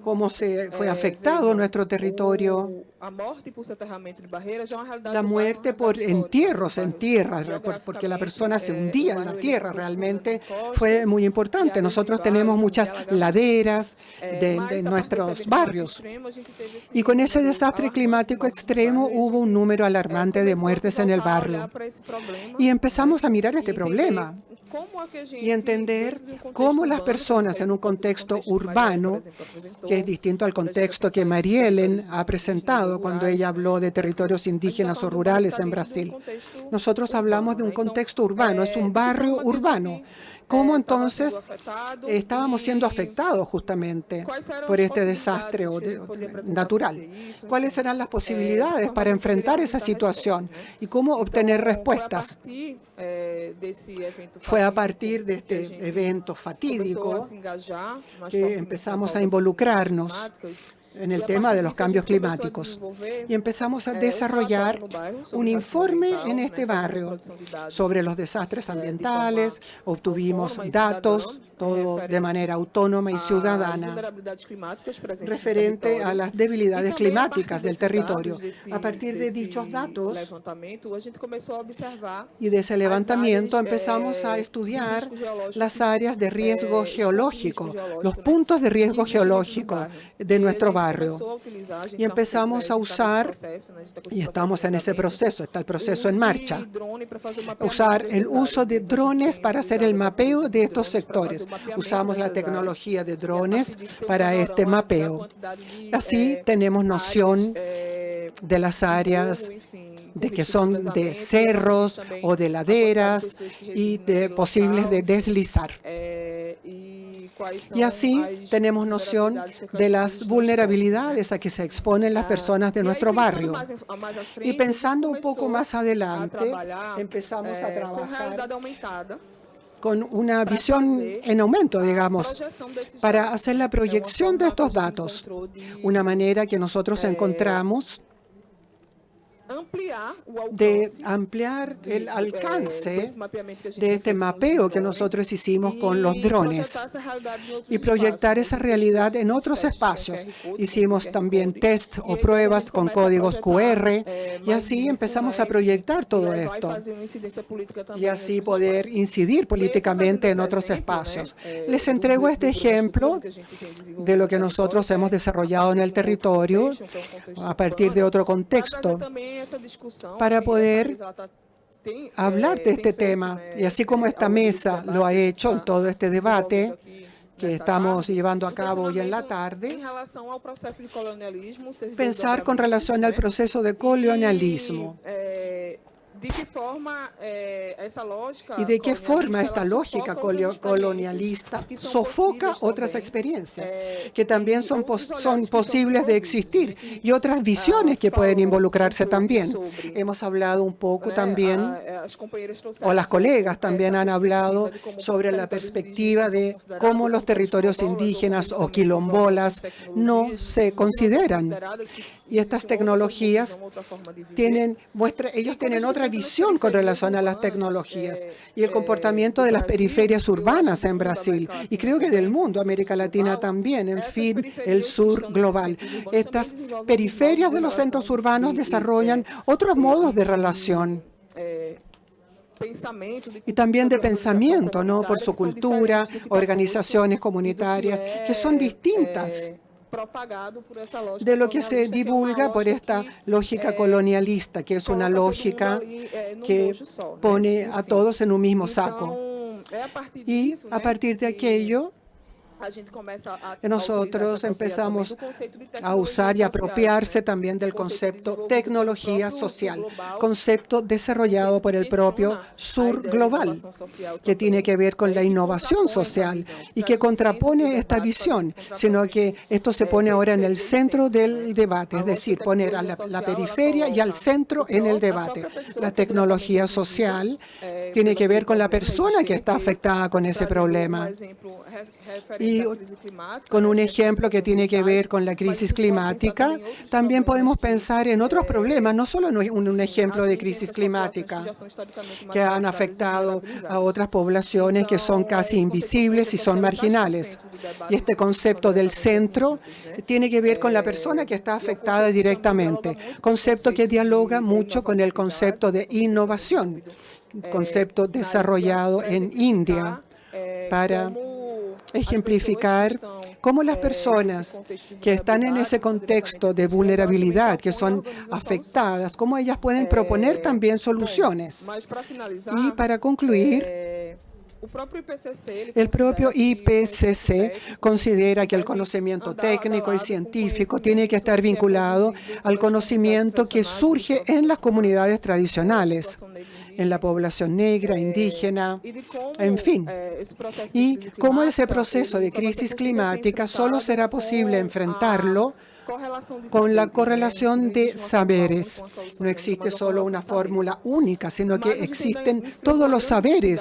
cómo se fue afectado nuestro territorio. La muerte por entierros en tierra, porque la persona se hundía en la tierra, realmente fue muy importante. Nosotros tenemos muchas laderas de nuestros barrios. Y con ese desastre climático extremo hubo un número alarmante de muertes en el barrio. Y empezamos a mirar este problema y entender cómo las personas en un contexto urbano, que es distinto al contexto que María Ellen ha presentado cuando ella habló de territorios indígenas o rurales en Brasil. Nosotros hablamos de un contexto urbano, es un barrio urbano. ¿Cómo entonces estábamos siendo afectados justamente por este desastre natural? ¿Cuáles eran las posibilidades para enfrentar esa situación y cómo obtener respuestas? Fue a partir de este evento fatídico que empezamos a involucrarnos en el tema de los cambios climáticos. Y empezamos a desarrollar un informe en este barrio sobre los desastres ambientales, obtuvimos datos, todo de manera autónoma y ciudadana, referente a las debilidades climáticas del territorio. A partir de dichos datos y de ese levantamiento empezamos a estudiar las áreas de riesgo geológico, los puntos de riesgo geológico de nuestro barrio. Y empezamos a usar, y estamos en ese proceso, está el proceso en marcha, usar el uso de drones para hacer el mapeo de estos sectores. Usamos la tecnología de drones para este mapeo. Así tenemos noción de las áreas de que son de cerros o de laderas y de posibles de deslizar. Y así tenemos noción de las vulnerabilidades a que se exponen las personas de nuestro barrio. Y pensando un poco más adelante, empezamos a trabajar con una visión en aumento, digamos, para hacer la proyección de estos datos. Una manera que nosotros encontramos de ampliar el alcance de este mapeo que nosotros hicimos con los drones y proyectar esa realidad en otros espacios. Hicimos también test o pruebas con códigos QR y así empezamos a proyectar todo esto y así poder incidir políticamente en otros espacios. Les entrego este ejemplo de lo que nosotros hemos desarrollado en el territorio a partir de otro contexto, para poder hablar de este tema. Y así como esta mesa lo ha hecho en todo este debate que estamos llevando a cabo hoy en la tarde, pensar con relación al proceso de colonialismo ¿Y de qué forma esta lógica colonialista sofoca otras experiencias que también son posibles de existir y otras visiones que pueden involucrarse también? Hemos hablado un poco también, o las colegas también han hablado sobre la perspectiva de cómo los territorios indígenas o quilombolas no se consideran. Y estas tecnologías ellos tienen otra visión con relación a las tecnologías y el comportamiento de las periferias urbanas en Brasil y creo que del mundo, América Latina también, en fin, el sur global. Estas periferias de los centros urbanos desarrollan otros modos de relación y también de pensamiento, ¿no? Por su cultura, organizaciones comunitarias que son distintas de lo que se divulga por esta lógica colonialista, que es una lógica que pone a todos en un mismo saco. Y a partir de aquello, nosotros empezamos a usar y apropiarse también del concepto tecnología social, concepto desarrollado por el propio sur global, que tiene que ver con la innovación social y que contrapone esta visión, sino que esto se pone ahora en el centro del debate, es decir, poner a la periferia y al centro en el debate. La tecnología social tiene que ver con la persona que está afectada con ese problema. Y con un ejemplo que tiene que ver con la crisis climática, también podemos pensar en otros problemas, no solo un ejemplo de crisis climática que han afectado a otras poblaciones que son casi invisibles y son marginales. Y este concepto del centro tiene que ver con la persona que está afectada directamente, concepto que dialoga mucho con el concepto de innovación, concepto desarrollado en India para ejemplificar cómo las personas que están en ese contexto de vulnerabilidad, que son afectadas, cómo ellas pueden proponer también soluciones. Y para concluir, el propio IPCC considera que el conocimiento técnico y científico tiene que estar vinculado al conocimiento que surge en las comunidades tradicionales, en la población negra, indígena, en fin. Y cómo ese proceso de crisis climática solo será posible enfrentarlo con la correlación de saberes. No existe solo una fórmula única, sino que existen todos los saberes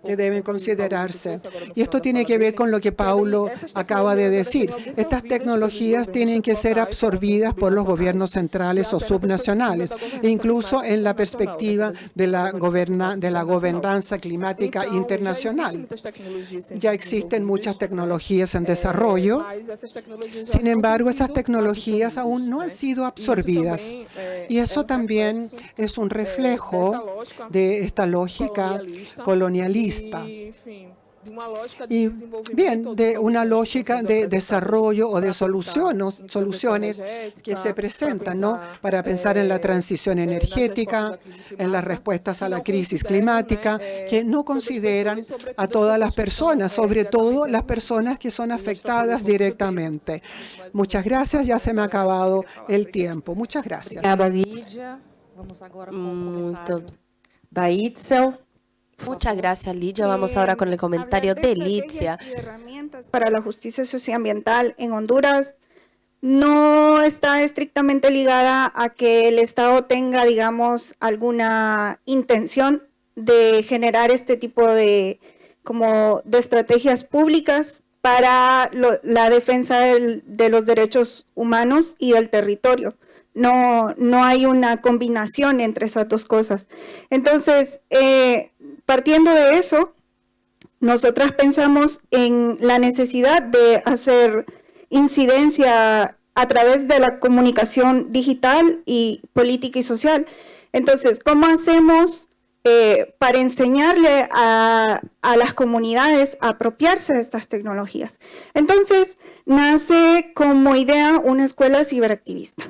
que deben considerarse. Y esto tiene que ver con lo que Paulo acaba de decir. Estas tecnologías tienen que ser absorbidas por los gobiernos centrales o subnacionales, e incluso en la perspectiva de la gobernanza climática internacional. Ya existen muchas tecnologías en desarrollo, sin embargo, esas tecnologías aún no han sido absorbidas. Y eso también es un reflejo de esta lógica colonialista. Y bien, de una lógica de desarrollo o de soluciones que se presentan, ¿no? Para pensar en la transición energética, en las respuestas a la crisis climática, que no consideran a todas las personas, sobre todo las personas que son afectadas directamente. Muchas gracias, ya se me ha acabado el tiempo. Muchas gracias. Vamos agora com o comentário da Itzel. Muchas gracias, Lidia. Vamos ahora con el comentario de Lidia. Herramientas para la justicia socioambiental en Honduras no está estrictamente ligada a que el Estado tenga, digamos, alguna intención de generar este tipo de estrategias públicas para la defensa de los derechos humanos y del territorio. No hay una combinación entre esas dos cosas. Entonces, partiendo de eso, nosotras pensamos en la necesidad de hacer incidencia a través de la comunicación digital y política y social. Entonces, ¿cómo hacemos para enseñarle a las comunidades a apropiarse de estas tecnologías? Entonces, nace como idea una escuela ciberactivista.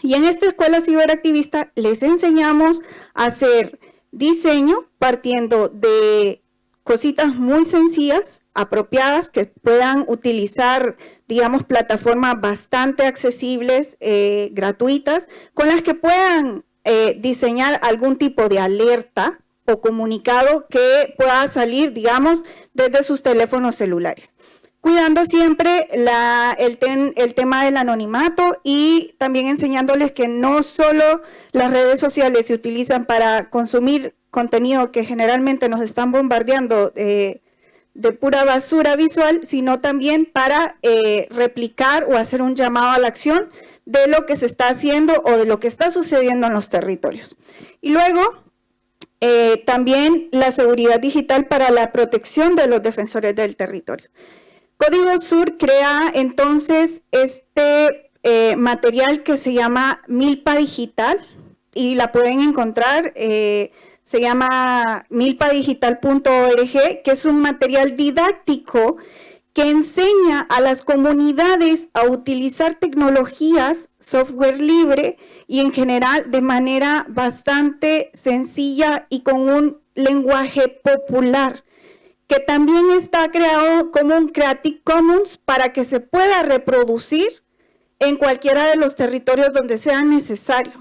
Y en esta escuela ciberactivista les enseñamos a hacer diseño partiendo de cositas muy sencillas, apropiadas, que puedan utilizar, digamos, plataformas bastante accesibles, gratuitas, con las que puedan diseñar algún tipo de alerta o comunicado que pueda salir, digamos, desde sus teléfonos celulares, cuidando siempre el tema del anonimato y también enseñándoles que no solo las redes sociales se utilizan para consumir contenido que generalmente nos están bombardeando de pura basura visual, sino también para replicar o hacer un llamado a la acción de lo que se está haciendo o de lo que está sucediendo en los territorios. Y luego, también la seguridad digital para la protección de los defensores del territorio. Código Sur crea entonces este material que se llama Milpa Digital y la pueden encontrar, se llama milpadigital.org, que es un material didáctico que enseña a las comunidades a utilizar tecnologías, software libre y en general de manera bastante sencilla y con un lenguaje popular, que también está creado como un Creative Commons para que se pueda reproducir en cualquiera de los territorios donde sea necesario.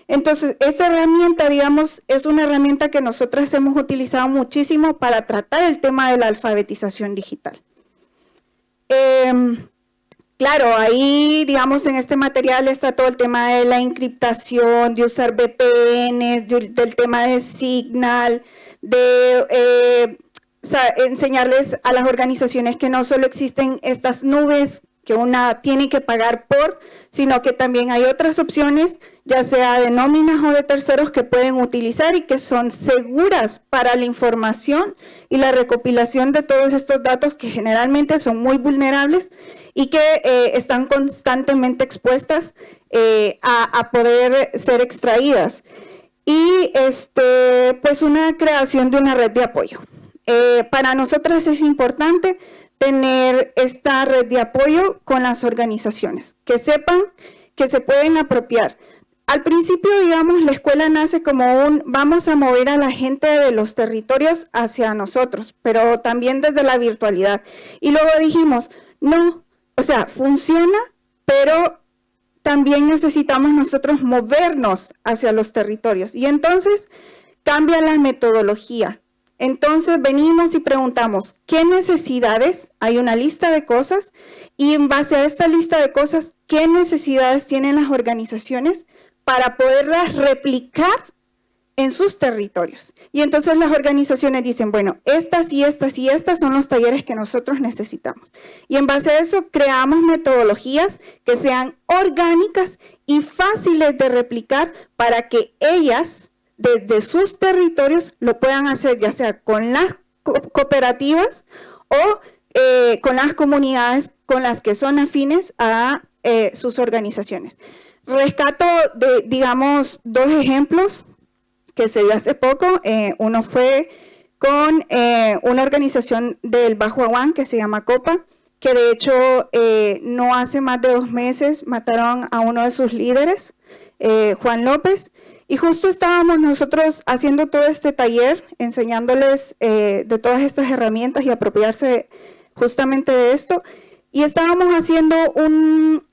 Entonces, esta herramienta, digamos, es una herramienta que nosotras hemos utilizado muchísimo para tratar el tema de la alfabetización digital. Claro, ahí, digamos, en este material está todo el tema de la encriptación, de usar VPNs, del tema de Signal, de enseñarles a las organizaciones que no solo existen estas nubes que una tiene que pagar por, sino que también hay otras opciones, ya sea de nóminas o de terceros que pueden utilizar y que son seguras para la información y la recopilación de todos estos datos que generalmente son muy vulnerables y que están constantemente expuestas a poder ser extraídas. Y pues una creación de una red de apoyo. Para nosotras es importante tener esta red de apoyo con las organizaciones, que sepan que se pueden apropiar. Al principio, digamos, la escuela nace como vamos a mover a la gente de los territorios hacia nosotros, pero también desde la virtualidad. Y luego dijimos, no, o sea, funciona, pero también necesitamos nosotros movernos hacia los territorios. Y entonces cambia la metodología. Entonces venimos y preguntamos, ¿qué necesidades? Hay una lista de cosas y en base a esta lista de cosas, ¿qué necesidades tienen las organizaciones para poderlas replicar en sus territorios? Y entonces las organizaciones dicen, bueno, estas y estas y estas son los talleres que nosotros necesitamos. Y en base a eso creamos metodologías que sean orgánicas y fáciles de replicar para que ellas desde sus territorios lo puedan hacer, ya sea con las cooperativas o con las comunidades con las que son afines a sus organizaciones. Rescato, digamos, dos ejemplos que se dio hace poco. Uno fue con una organización del Bajo Aguán que se llama COPA, que de hecho no hace más de 2 meses mataron a uno de sus líderes, Juan López. Y justo estábamos nosotros haciendo todo este taller, enseñándoles de todas estas herramientas y apropiarse justamente de esto. Y estábamos haciendo un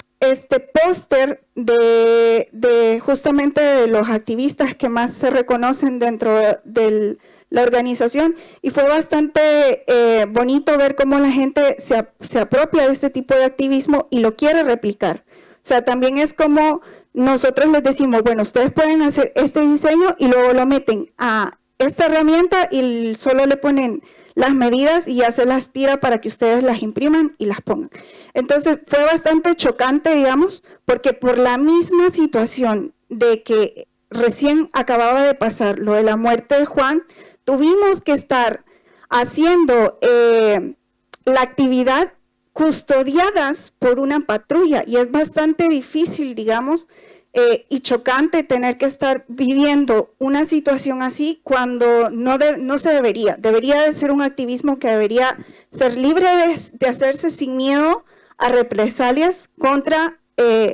póster de justamente de los activistas que más se reconocen dentro de la organización. Y fue bastante bonito ver cómo la gente se apropia de este tipo de activismo y lo quiere replicar. O sea, también es como nosotros les decimos, bueno, ustedes pueden hacer este diseño y luego lo meten a esta herramienta y solo le ponen las medidas y ya se las tira para que ustedes las impriman y las pongan. Entonces fue bastante chocante, digamos, porque por la misma situación de que recién acababa de pasar lo de la muerte de Juan, tuvimos que estar haciendo la actividad custodiadas por una patrulla y es bastante difícil, digamos, y chocante tener que estar viviendo una situación así cuando no se debería. Debería de ser un activismo que debería ser libre de hacerse sin miedo a represalias contra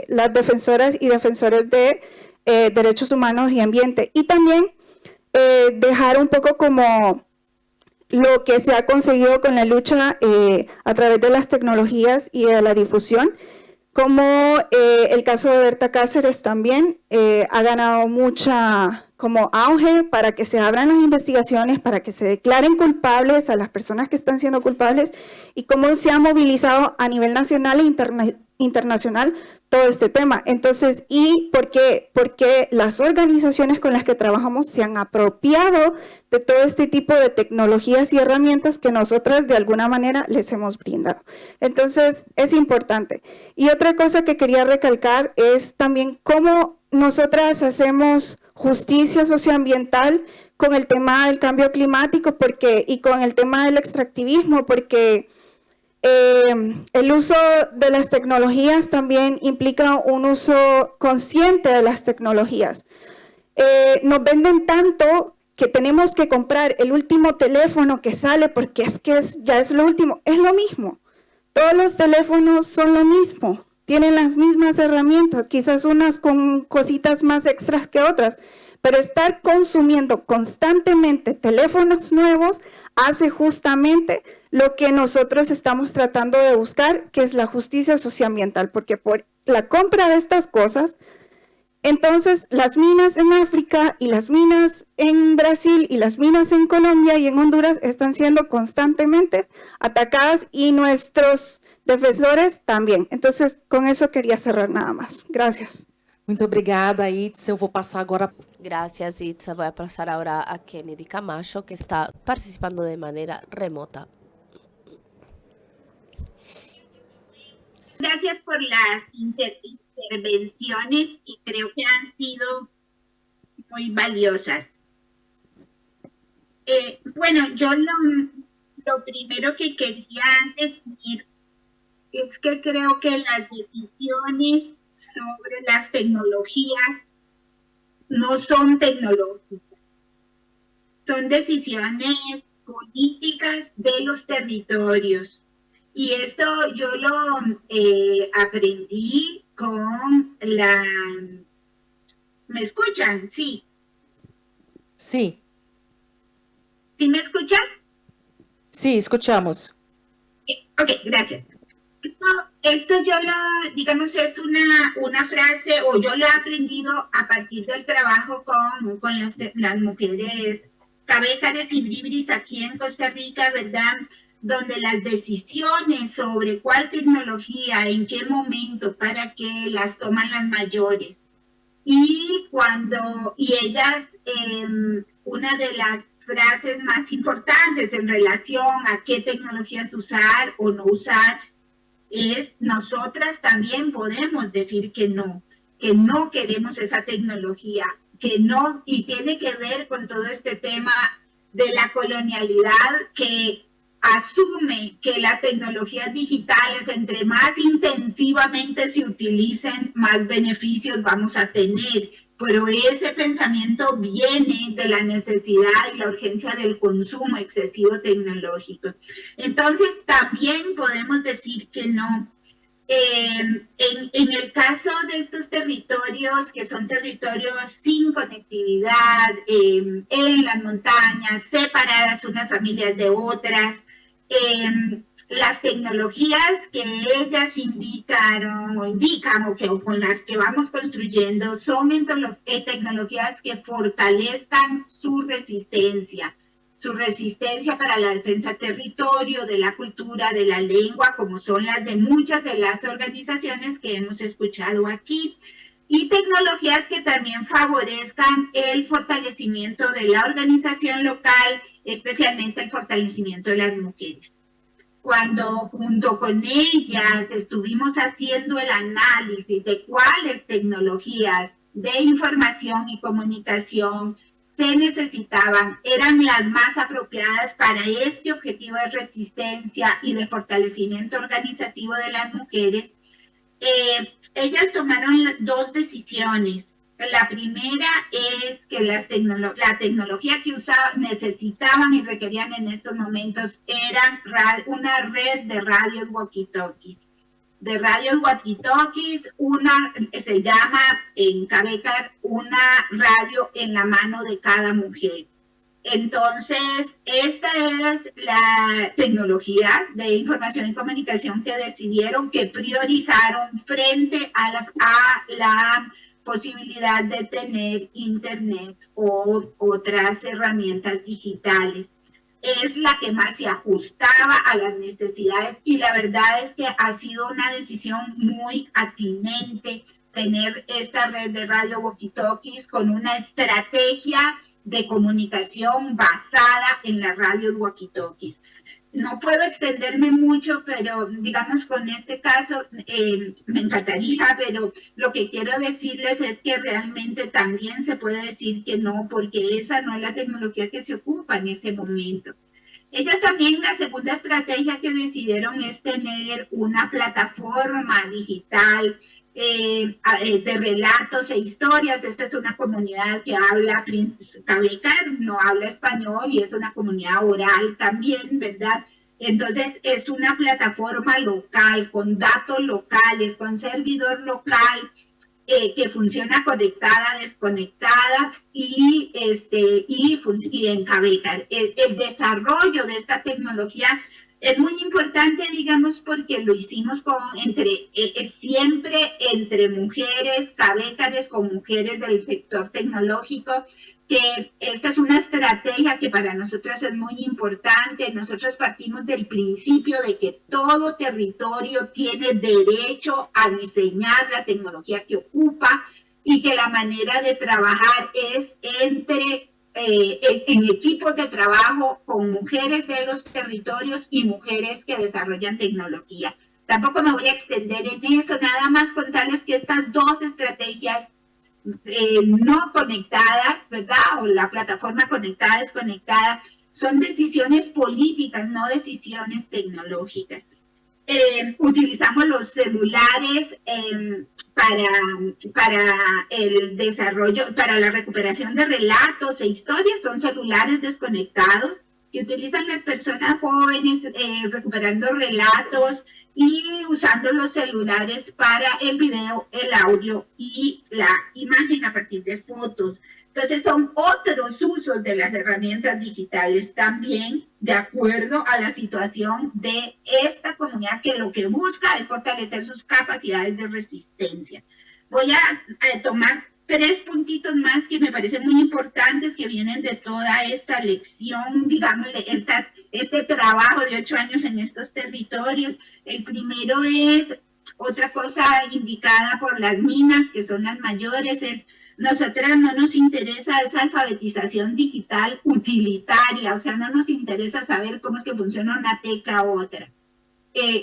las defensoras y defensores de derechos humanos y ambiente. Y también dejar un poco como lo que se ha conseguido con la lucha a través de las tecnologías y de la difusión, Como el caso de Berta Cáceres también ha ganado mucha como auge para que se abran las investigaciones, para que se declaren culpables a las personas que están siendo culpables y cómo se ha movilizado a nivel nacional e internacional todo este tema. Entonces, ¿y por qué? Porque las organizaciones con las que trabajamos se han apropiado de todo este tipo de tecnologías y herramientas que nosotras de alguna manera les hemos brindado. Entonces, es importante. Y otra cosa que quería recalcar es también cómo nosotras hacemos justicia socioambiental con el tema del cambio climático y con el tema del extractivismo, porque el uso de las tecnologías también implica un uso consciente de las tecnologías. Nos venden tanto que tenemos que comprar el último teléfono que sale porque es que ya es lo último. Es lo mismo. Todos los teléfonos son lo mismo. Tienen las mismas herramientas, quizás unas con cositas más extras que otras, pero estar consumiendo constantemente teléfonos nuevos hace justamente lo que nosotros estamos tratando de buscar, que es la justicia socioambiental, porque por la compra de estas cosas, entonces las minas en África y las minas en Brasil y las minas en Colombia y en Honduras están siendo constantemente atacadas y nuestros defensores también. Entonces, con eso quería cerrar nada más. Gracias. Muito obrigada, Itza. Eu vou passar agora. Gracias, Itza. Voy a pasar ahora a Kennedy Camacho, que está participando de manera remota. Gracias por las intervenciones y creo que han sido muy valiosas. Bueno, yo lo primero que quería decir es que creo que las decisiones sobre las tecnologías no son tecnológicas, son decisiones políticas de los territorios. Y esto yo lo aprendí con la... ¿Me escuchan? Sí. Sí. ¿Sí me escuchan? Sí, escuchamos. Ok, gracias. Esto yo digamos, es una frase, o yo lo he aprendido a partir del trabajo con las mujeres cabécares y bribris aquí en Costa Rica, ¿verdad? Donde las decisiones sobre cuál tecnología, en qué momento, para qué, las toman las mayores. Y ellas, una de las frases más importantes en relación a qué tecnologías usar o no usar, es nosotras también podemos decir que no queremos esa tecnología, que no, y tiene que ver con todo este tema de la colonialidad que asume que las tecnologías digitales, entre más intensivamente se utilicen, más beneficios vamos a tener. Pero ese pensamiento viene de la necesidad y la urgencia del consumo excesivo tecnológico. Entonces, también podemos decir que no. En el caso de estos territorios, que son territorios sin conectividad, en las montañas, separadas unas familias de otras, las tecnologías que ellas indican o con las que vamos construyendo son tecnologías que fortalezcan su resistencia para la defensa del territorio, de la cultura, de la lengua, como son las de muchas de las organizaciones que hemos escuchado aquí, y tecnologías que también favorezcan el fortalecimiento de la organización local, especialmente el fortalecimiento de las mujeres. Cuando junto con ellas estuvimos haciendo el análisis de cuáles tecnologías de información y comunicación se necesitaban, eran las más apropiadas para este objetivo de resistencia y de fortalecimiento organizativo de las mujeres, ellas tomaron dos decisiones. La primera es que la tecnología que necesitaban y requerían en estos momentos era una red de radios walkie-talkies. Se llama en Cabécar una radio en la mano de cada mujer. Entonces, esta es la tecnología de información y comunicación que decidieron, que priorizaron frente a la posibilidad de tener internet o otras herramientas digitales. Es la que más se ajustaba a las necesidades y la verdad es que ha sido una decisión muy atinente tener esta red de radio walkie-talkies con una estrategia de comunicación basada en la radio walkie-talkies. No puedo extenderme mucho, pero digamos con este caso me encantaría, pero lo que quiero decirles es que realmente también se puede decir que no, porque esa no es la tecnología que se ocupa en ese momento. Ellas también, la segunda estrategia que decidieron es tener una plataforma digital de relatos e historias. Esta es una comunidad que habla Cabecar, no habla español y es una comunidad oral también, ¿verdad? Entonces es una plataforma local, con datos locales, con servidor local, que funciona conectada, desconectada y en Cabecar. El desarrollo de esta tecnología es muy importante, digamos, porque lo hicimos siempre entre mujeres, Cabécares con mujeres del sector tecnológico, que esta es una estrategia que para nosotros es muy importante. Nosotros partimos del principio de que todo territorio tiene derecho a diseñar la tecnología que ocupa y que la manera de trabajar es en equipos de trabajo con mujeres de los territorios y mujeres que desarrollan tecnología. Tampoco me voy a extender en eso, nada más contarles que estas dos estrategias no conectadas, ¿verdad? O la plataforma conectada, desconectada, son decisiones políticas, no decisiones tecnológicas. Utilizamos los celulares para el desarrollo, para la recuperación de relatos e historias. Son celulares desconectados que utilizan las personas jóvenes recuperando relatos y usando los celulares para el video, el audio y la imagen a partir de fotos. Entonces son otros usos de las herramientas digitales también, de acuerdo a la situación de esta comunidad, que lo que busca es fortalecer sus capacidades de resistencia. Voy a tomar 3 puntitos más que me parecen muy importantes, que vienen de toda esta lección, digamos, este trabajo de 8 años en estos territorios. El primero es otra cosa indicada por las minas, que son las mayores, es nosotras no nos interesa esa alfabetización digital utilitaria, o sea, no nos interesa saber cómo es que funciona una tecla u otra.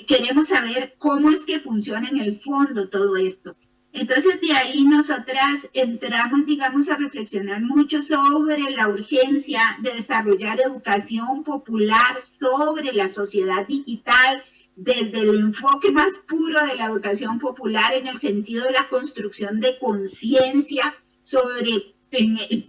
Queremos saber cómo es que funciona en el fondo todo esto. Entonces, de ahí nosotras entramos, digamos, a reflexionar mucho sobre la urgencia de desarrollar educación popular sobre la sociedad digital, desde el enfoque más puro de la educación popular en el sentido de la construcción de conciencia sobre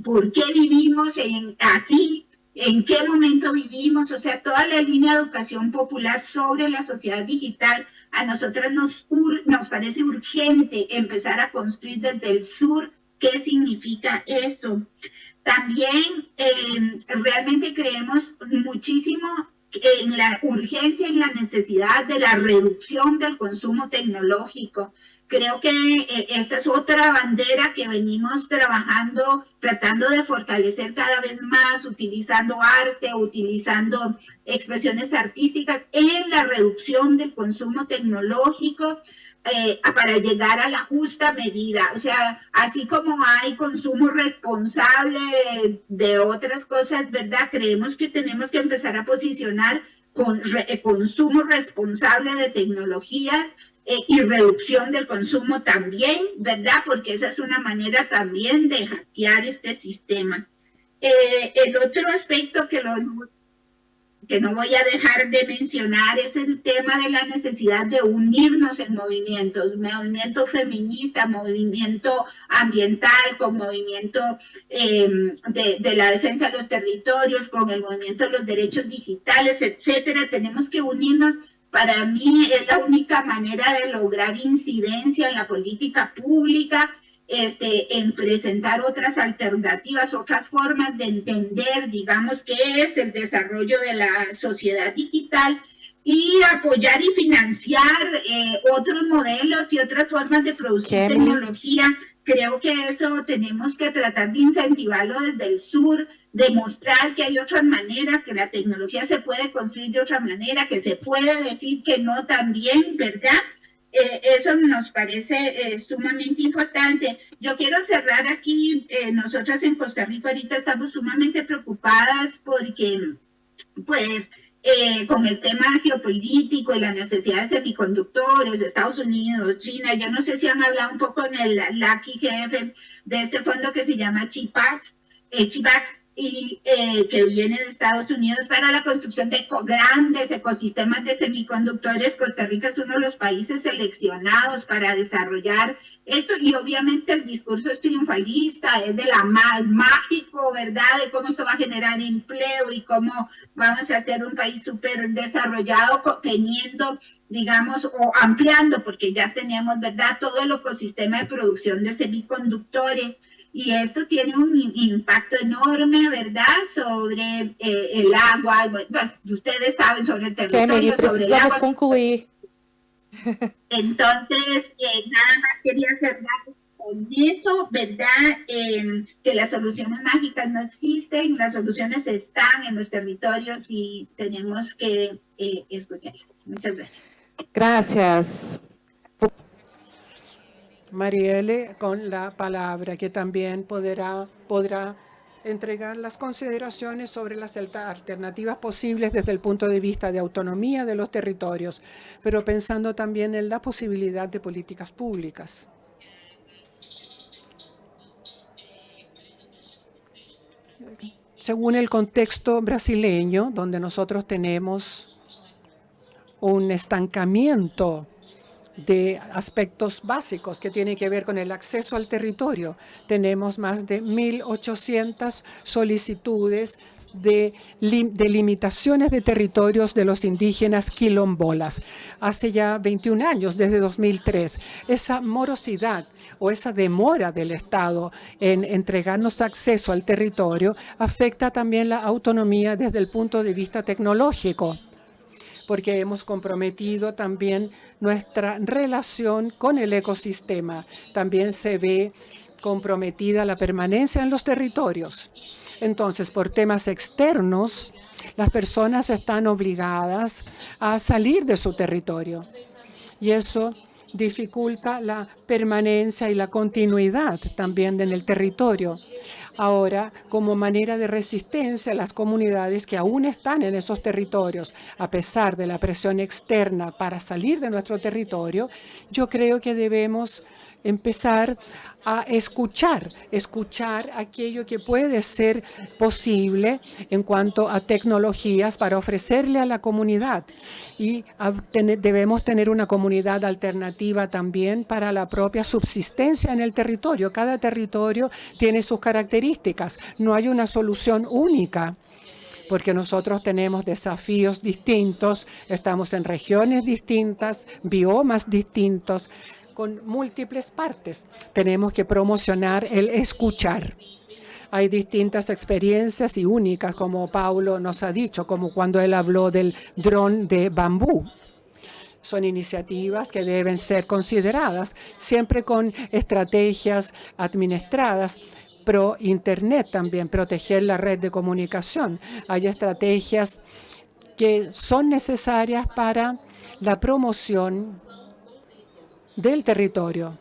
por qué vivimos así, en qué momento vivimos, o sea, toda la línea de educación popular sobre la sociedad digital. A nosotros nos parece urgente empezar a construir desde el sur qué significa eso. También realmente creemos muchísimo en la urgencia, en la necesidad de la reducción del consumo tecnológico. Creo que esta es otra bandera que venimos trabajando, tratando de fortalecer cada vez más, utilizando arte, utilizando expresiones artísticas en la reducción del consumo tecnológico para llegar a la justa medida. O sea, así como hay consumo responsable de otras cosas, ¿verdad? Creemos que tenemos que empezar a posicionar con consumo responsable de tecnologías y reducción del consumo también, ¿verdad? Porque esa es una manera también de hackear este sistema. El otro aspecto que no voy a dejar de mencionar es el tema de la necesidad de unirnos en movimientos, movimiento feminista, movimiento ambiental, con movimiento de la defensa de los territorios, con el movimiento de los derechos digitales, etcétera. Tenemos que unirnos. Para mí es la única manera de lograr incidencia en la política pública en presentar otras alternativas, otras formas de entender, digamos, qué es el desarrollo de la sociedad digital y apoyar y financiar otros modelos y otras formas de producir tecnología. Creo que eso tenemos que tratar de incentivarlo desde el sur, demostrar que hay otras maneras, que la tecnología se puede construir de otra manera, que se puede decir que no también, ¿verdad? Eso nos parece sumamente importante. Yo quiero cerrar aquí. Nosotros en Costa Rica ahorita estamos sumamente preocupadas porque, pues, con el tema geopolítico y la necesidad de semiconductores, Estados Unidos, China, yo no sé si han hablado un poco en el LAC-IGF de este fondo que se llama CHIPAX, y que viene de Estados Unidos para la construcción de grandes ecosistemas de semiconductores. Costa Rica es uno de los países seleccionados para desarrollar esto, y obviamente el discurso es triunfalista, es de la mágico, ¿verdad?, de cómo se va a generar empleo y cómo vamos a ser un país súper desarrollado teniendo, digamos, o ampliando, porque ya teníamos, ¿verdad?, todo el ecosistema de producción de semiconductores. Y esto tiene un impacto enorme, ¿verdad?, sobre el agua. Bueno, ustedes saben, sobre el territorio, sobre el agua. Concluir. Entonces, nada más quería cerrar con eso, ¿verdad?, que las soluciones mágicas no existen, las soluciones están en los territorios y tenemos que escucharlas. Muchas gracias. Gracias. Marielle, con la palabra, que también podrá entregar las consideraciones sobre las alternativas posibles desde el punto de vista de autonomía de los territorios, pero pensando también en la posibilidad de políticas públicas. Según el contexto brasileño, donde nosotros tenemos un estancamiento de aspectos básicos que tienen que ver con el acceso al territorio. Tenemos más de 1.800 solicitudes de limitaciones de territorios de los indígenas quilombolas. Hace ya 21 años, desde 2003, esa morosidad o esa demora del Estado en entregarnos acceso al territorio afecta también la autonomía desde el punto de vista tecnológico, porque hemos comprometido también nuestra relación con el ecosistema. También se ve comprometida la permanencia en los territorios. Entonces, por temas externos, las personas están obligadas a salir de su territorio. Y eso dificulta la permanencia y la continuidad también en el territorio. Ahora, como manera de resistencia a las comunidades que aún están en esos territorios, a pesar de la presión externa para salir de nuestro territorio, yo creo que debemos empezar a escuchar aquello que puede ser posible en cuanto a tecnologías para ofrecerle a la comunidad. Y debemos tener una comunidad alternativa también para la propia subsistencia en el territorio. Cada territorio tiene sus características. No hay una solución única, porque nosotros tenemos desafíos distintos, estamos en regiones distintas, biomas distintos, con múltiples partes. Tenemos que promocionar el escuchar. Hay distintas experiencias y únicas, como Paulo nos ha dicho, como cuando él habló del dron de bambú. Son iniciativas que deben ser consideradas, siempre con estrategias administradas, pro Internet también, proteger la red de comunicación. Hay estrategias que son necesarias para la promoción del territorio.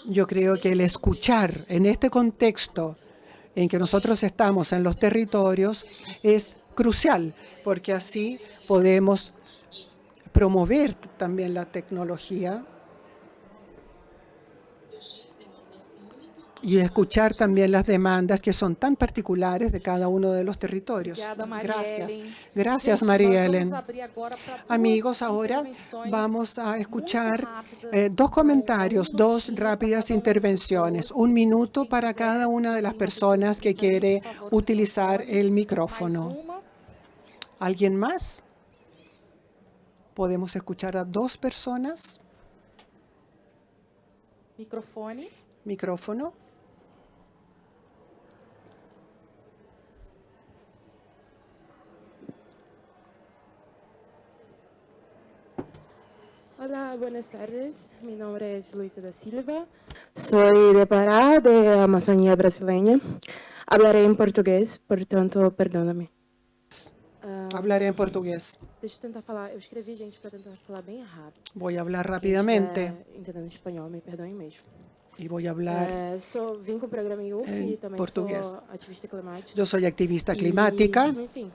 Yo creo que el escuchar en este contexto en que nosotros estamos en los territorios es crucial, porque así podemos promover también la tecnología y escuchar también las demandas que son tan particulares de cada uno de los territorios. Gracias. Gracias, María Ellen. Amigos, ahora vamos a escuchar dos comentarios, dos rápidas intervenciones. 1 minuto para cada una de las personas que quiere utilizar el micrófono. ¿Alguien más? ¿Podemos escuchar a 2 personas? Micrófono. Hola, buenas tardes. Mi nombre es Luisa da Silva. Soy de Pará, de Amazonía brasileña. Hablaré en portugués, portanto, perdóname. Hablaré en portugués. Deixa eu tentar falar. Eu escrevi, gente, para tentar falar bem rápido. Voy a hablar rápidamente. Entendendo espanhol, me perdoem mesmo. Y voy a hablar Vim com o programa em UF e também português. sou ativista climática. Yo soy activista climática. Enfim,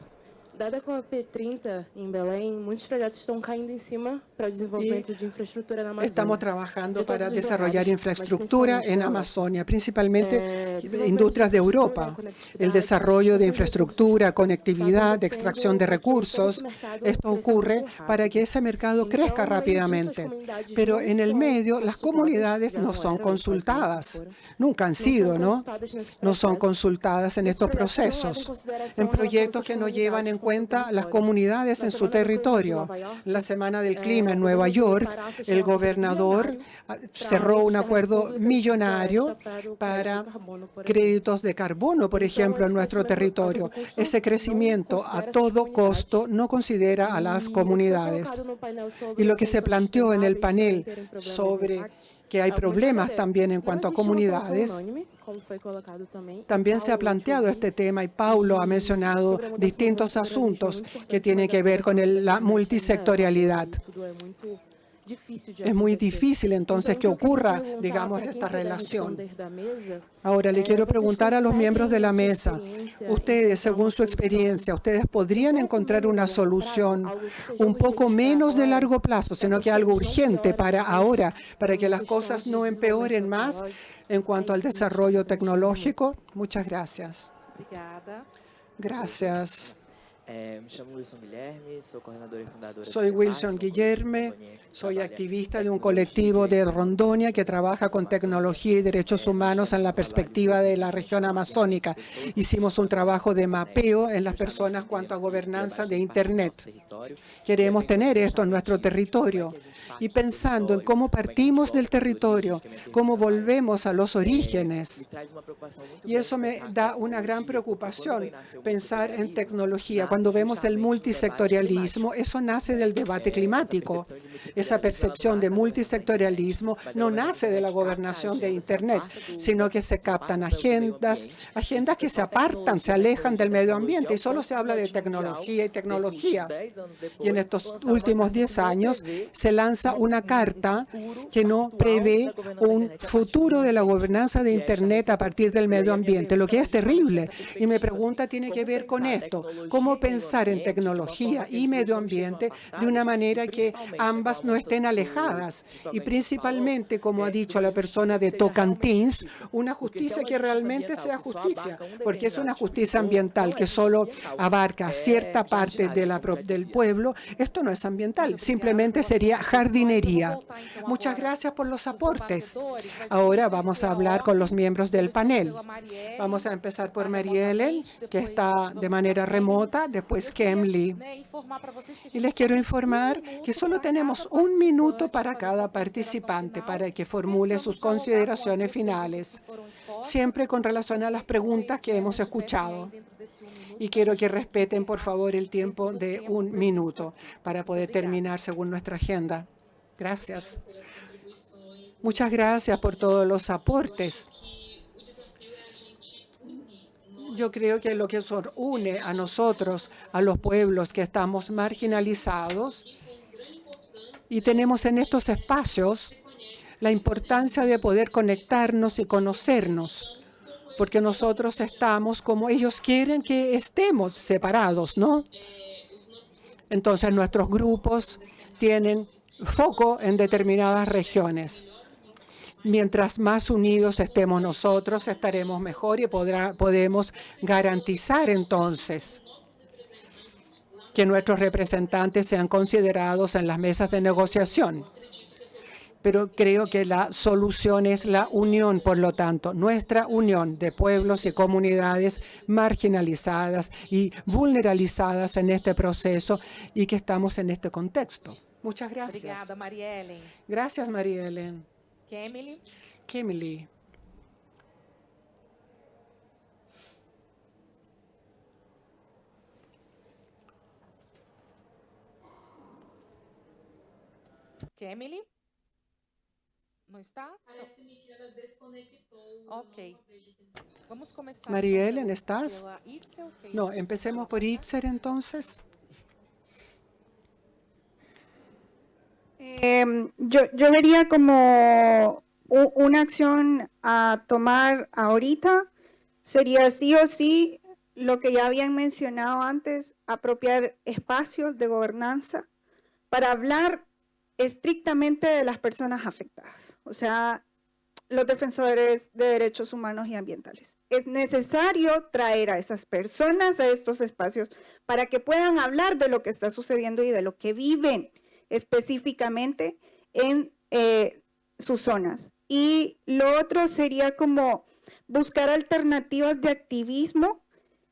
dada com a P30 em Belém, muitos projetos estão caindo em cima para o desenvolvimento de infraestrutura na Amazônia. Estamos trabajando para desarrollar infraestructura en Amazonia, principalmente industrias de Europa. El desarrollo de infraestructura, conectividad, de extracción de recursos. Esto ocurre para que ese mercado crezca rápidamente. Pero en el medio, las comunidades no son consultadas. Nunca han sido, ¿no? No son consultadas en estos procesos. En proyectos que no llevan en cuenta las comunidades en su territorio. La Semana del Clima en Nueva York, el gobernador cerró un acuerdo millonario para créditos de carbono, por ejemplo, en nuestro territorio. Ese crecimiento a todo costo no considera a las comunidades. Y lo que se planteó en el panel sobre que hay problemas también en cuanto a comunidades, también se ha planteado este tema y Paulo ha mencionado distintos asuntos que tienen que ver con la multisectorialidad. Es muy difícil entonces que ocurra, digamos, esta relación. Ahora le quiero preguntar a los miembros de la mesa, ustedes, según su experiencia, ¿ustedes podrían encontrar una solución un poco menos de largo plazo, sino que algo urgente para ahora, para que las cosas no empeoren más en cuanto al desarrollo tecnológico? Muchas gracias. Gracias. Soy Wilson Guillerme, soy activista de un colectivo de Rondônia que trabaja con tecnología y derechos humanos en la perspectiva de la región amazónica. Hicimos un trabajo de mapeo en las personas cuanto a gobernanza de Internet. Queremos tener esto en nuestro territorio. Y pensando en cómo partimos del territorio, cómo volvemos a los orígenes. Y eso me da una gran preocupación, pensar en tecnología. Cuando vemos el multisectorialismo, eso nace del debate climático. Esa percepción de multisectorialismo no nace de la gobernación de Internet, sino que se captan agendas que se apartan, se alejan del medio ambiente y solo se habla de tecnología y tecnología. Y en estos últimos 10 años se lanza una carta que no prevé un futuro de la gobernanza de Internet a partir del medio ambiente, lo que es terrible. Y mi pregunta tiene que ver con esto, cómo pensar en tecnología y medio ambiente de una manera que ambas no estén alejadas y principalmente, como ha dicho la persona de Tocantins, una justicia que realmente sea justicia, porque es una justicia ambiental que solo abarca cierta parte del pueblo. Esto no es ambiental, simplemente sería jardinería. Muchas gracias por los aportes. Ahora vamos a hablar con los miembros del panel. Vamos a empezar por María Ellen, que está de manera remota, después Kemly. Y les quiero informar que solo tenemos 1 minuto para cada participante para que formule sus consideraciones finales, siempre con relación a las preguntas que hemos escuchado. Y quiero que respeten, por favor, el tiempo de 1 minuto para poder terminar según nuestra agenda. Gracias. Muchas gracias por todos los aportes. Yo creo que lo que nos une a nosotros, a los pueblos que estamos marginalizados, y tenemos en estos espacios la importancia de poder conectarnos y conocernos, porque nosotros estamos como ellos quieren que estemos separados, ¿no? Entonces nuestros grupos tienen foco en determinadas regiones. Mientras más unidos estemos nosotros, estaremos mejor y podemos garantizar entonces que nuestros representantes sean considerados en las mesas de negociación. Pero creo que la solución es la unión, por lo tanto, nuestra unión de pueblos y comunidades marginalizadas y vulnerabilizadas en este proceso y que estamos en este contexto. Muchas gracias. Obrigada, Maria Ellen. Gracias, María Ellen. Kemily. Kemily. Kemily. ¿No está? Ok. Vamos comenzar. María Ellen, ¿estás? No, empecemos por Itzel entonces. Yo vería como una acción a tomar ahorita, sería sí o sí lo que ya habían mencionado antes, apropiar espacios de gobernanza para hablar estrictamente de las personas afectadas, o sea, los defensores de derechos humanos y ambientales. Es necesario traer a esas personas a estos espacios para que puedan hablar de lo que está sucediendo y de lo que viven específicamente en sus zonas. Y lo otro sería como buscar alternativas de activismo,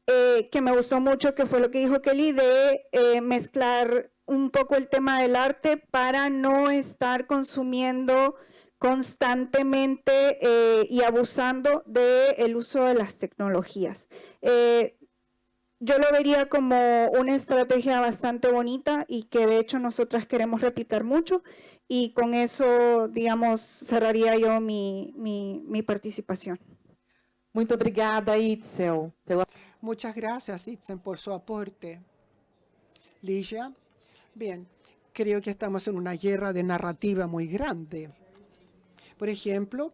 que me gustó mucho, que fue lo que dijo Kelly, de mezclar un poco el tema del arte para no estar consumiendo constantemente y abusando del uso de las tecnologías. Yo lo vería como una estrategia bastante bonita y que de hecho nosotras queremos replicar mucho, y con eso, digamos, cerraría yo mi participación. Muito obrigada, Itzel. Muchas gracias, Itzel, por su aporte. Ligia, bien, creo que estamos en una guerra de narrativa muy grande. Por ejemplo,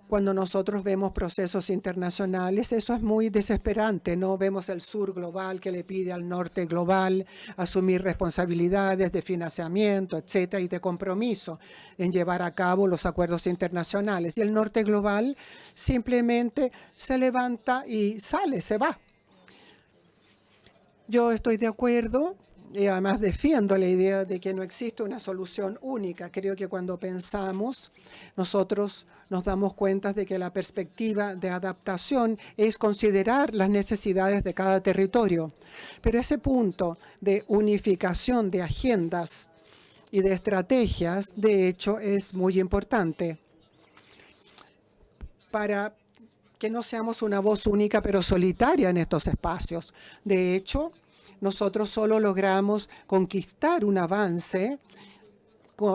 cuando nosotros vemos procesos internacionales, eso es muy desesperante, ¿no? Vemos el sur global que le pide al norte global asumir responsabilidades de financiamiento, etcétera, y de compromiso en llevar a cabo los acuerdos internacionales. Y el norte global simplemente se levanta y sale, se va. Yo estoy de acuerdo y además defiendo la idea de que no existe una solución única. Creo que cuando pensamos, nosotros nos damos cuenta de que la perspectiva de adaptación es considerar las necesidades de cada territorio. Pero ese punto de unificación de agendas y de estrategias, de hecho, es muy importante para que no seamos una voz única pero solitaria en estos espacios. De hecho, nosotros solo logramos conquistar un avance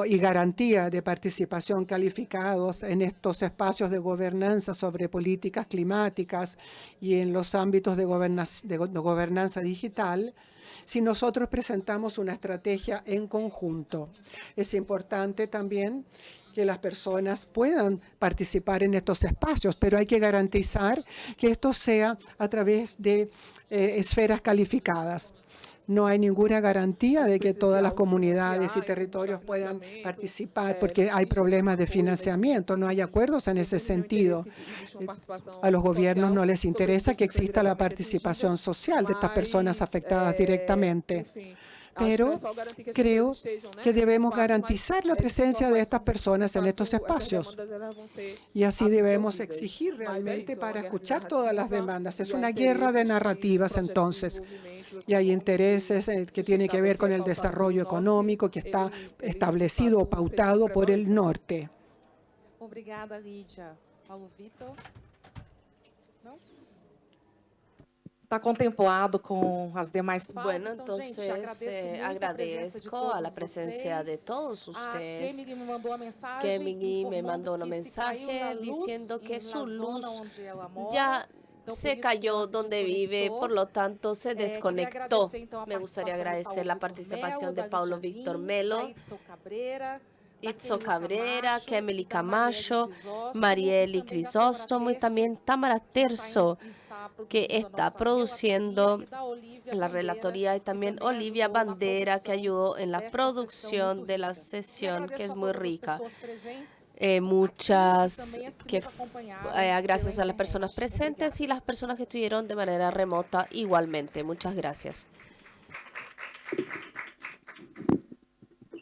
y garantía de participación calificados en estos espacios de gobernanza sobre políticas climáticas y en los ámbitos de gobernanza digital, si nosotros presentamos una estrategia en conjunto. Es importante también que las personas puedan participar en estos espacios, pero hay que garantizar que esto sea a través de esferas calificadas. No hay ninguna garantía de que todas las comunidades y territorios puedan participar porque hay problemas de financiamiento, no hay acuerdos en ese sentido. A los gobiernos no les interesa que exista la participación social de estas personas afectadas directamente. Pero creo que debemos garantizar la presencia de estas personas en estos espacios. Y así debemos exigir realmente para escuchar todas las demandas. Es una guerra de narrativas entonces. Y hay intereses que tienen que ver con el desarrollo económico que está establecido o pautado por el norte. Obrigada, Lídia. Paulo Vitor. ¿No? Está contemplado con las demás fases. Bueno, entonces agradezco a la presencia de todos ustedes. Kemily me mandó un mensaje diciendo que su luz ya se cayó donde vive, por lo tanto se desconectó. Me gustaría agradecer la participación de Paulo Víctor Melo, Itzel Cabrera, Kemily Camacho, Marieli Crisóstomo y también Tamara Terzo, que está produciendo la relatoría, y también Olivia Bandera, que ayudó en la producción de la sesión, que es muy rica. Gracias a las personas presentes y las personas que estuvieron de manera remota igualmente. Muchas gracias.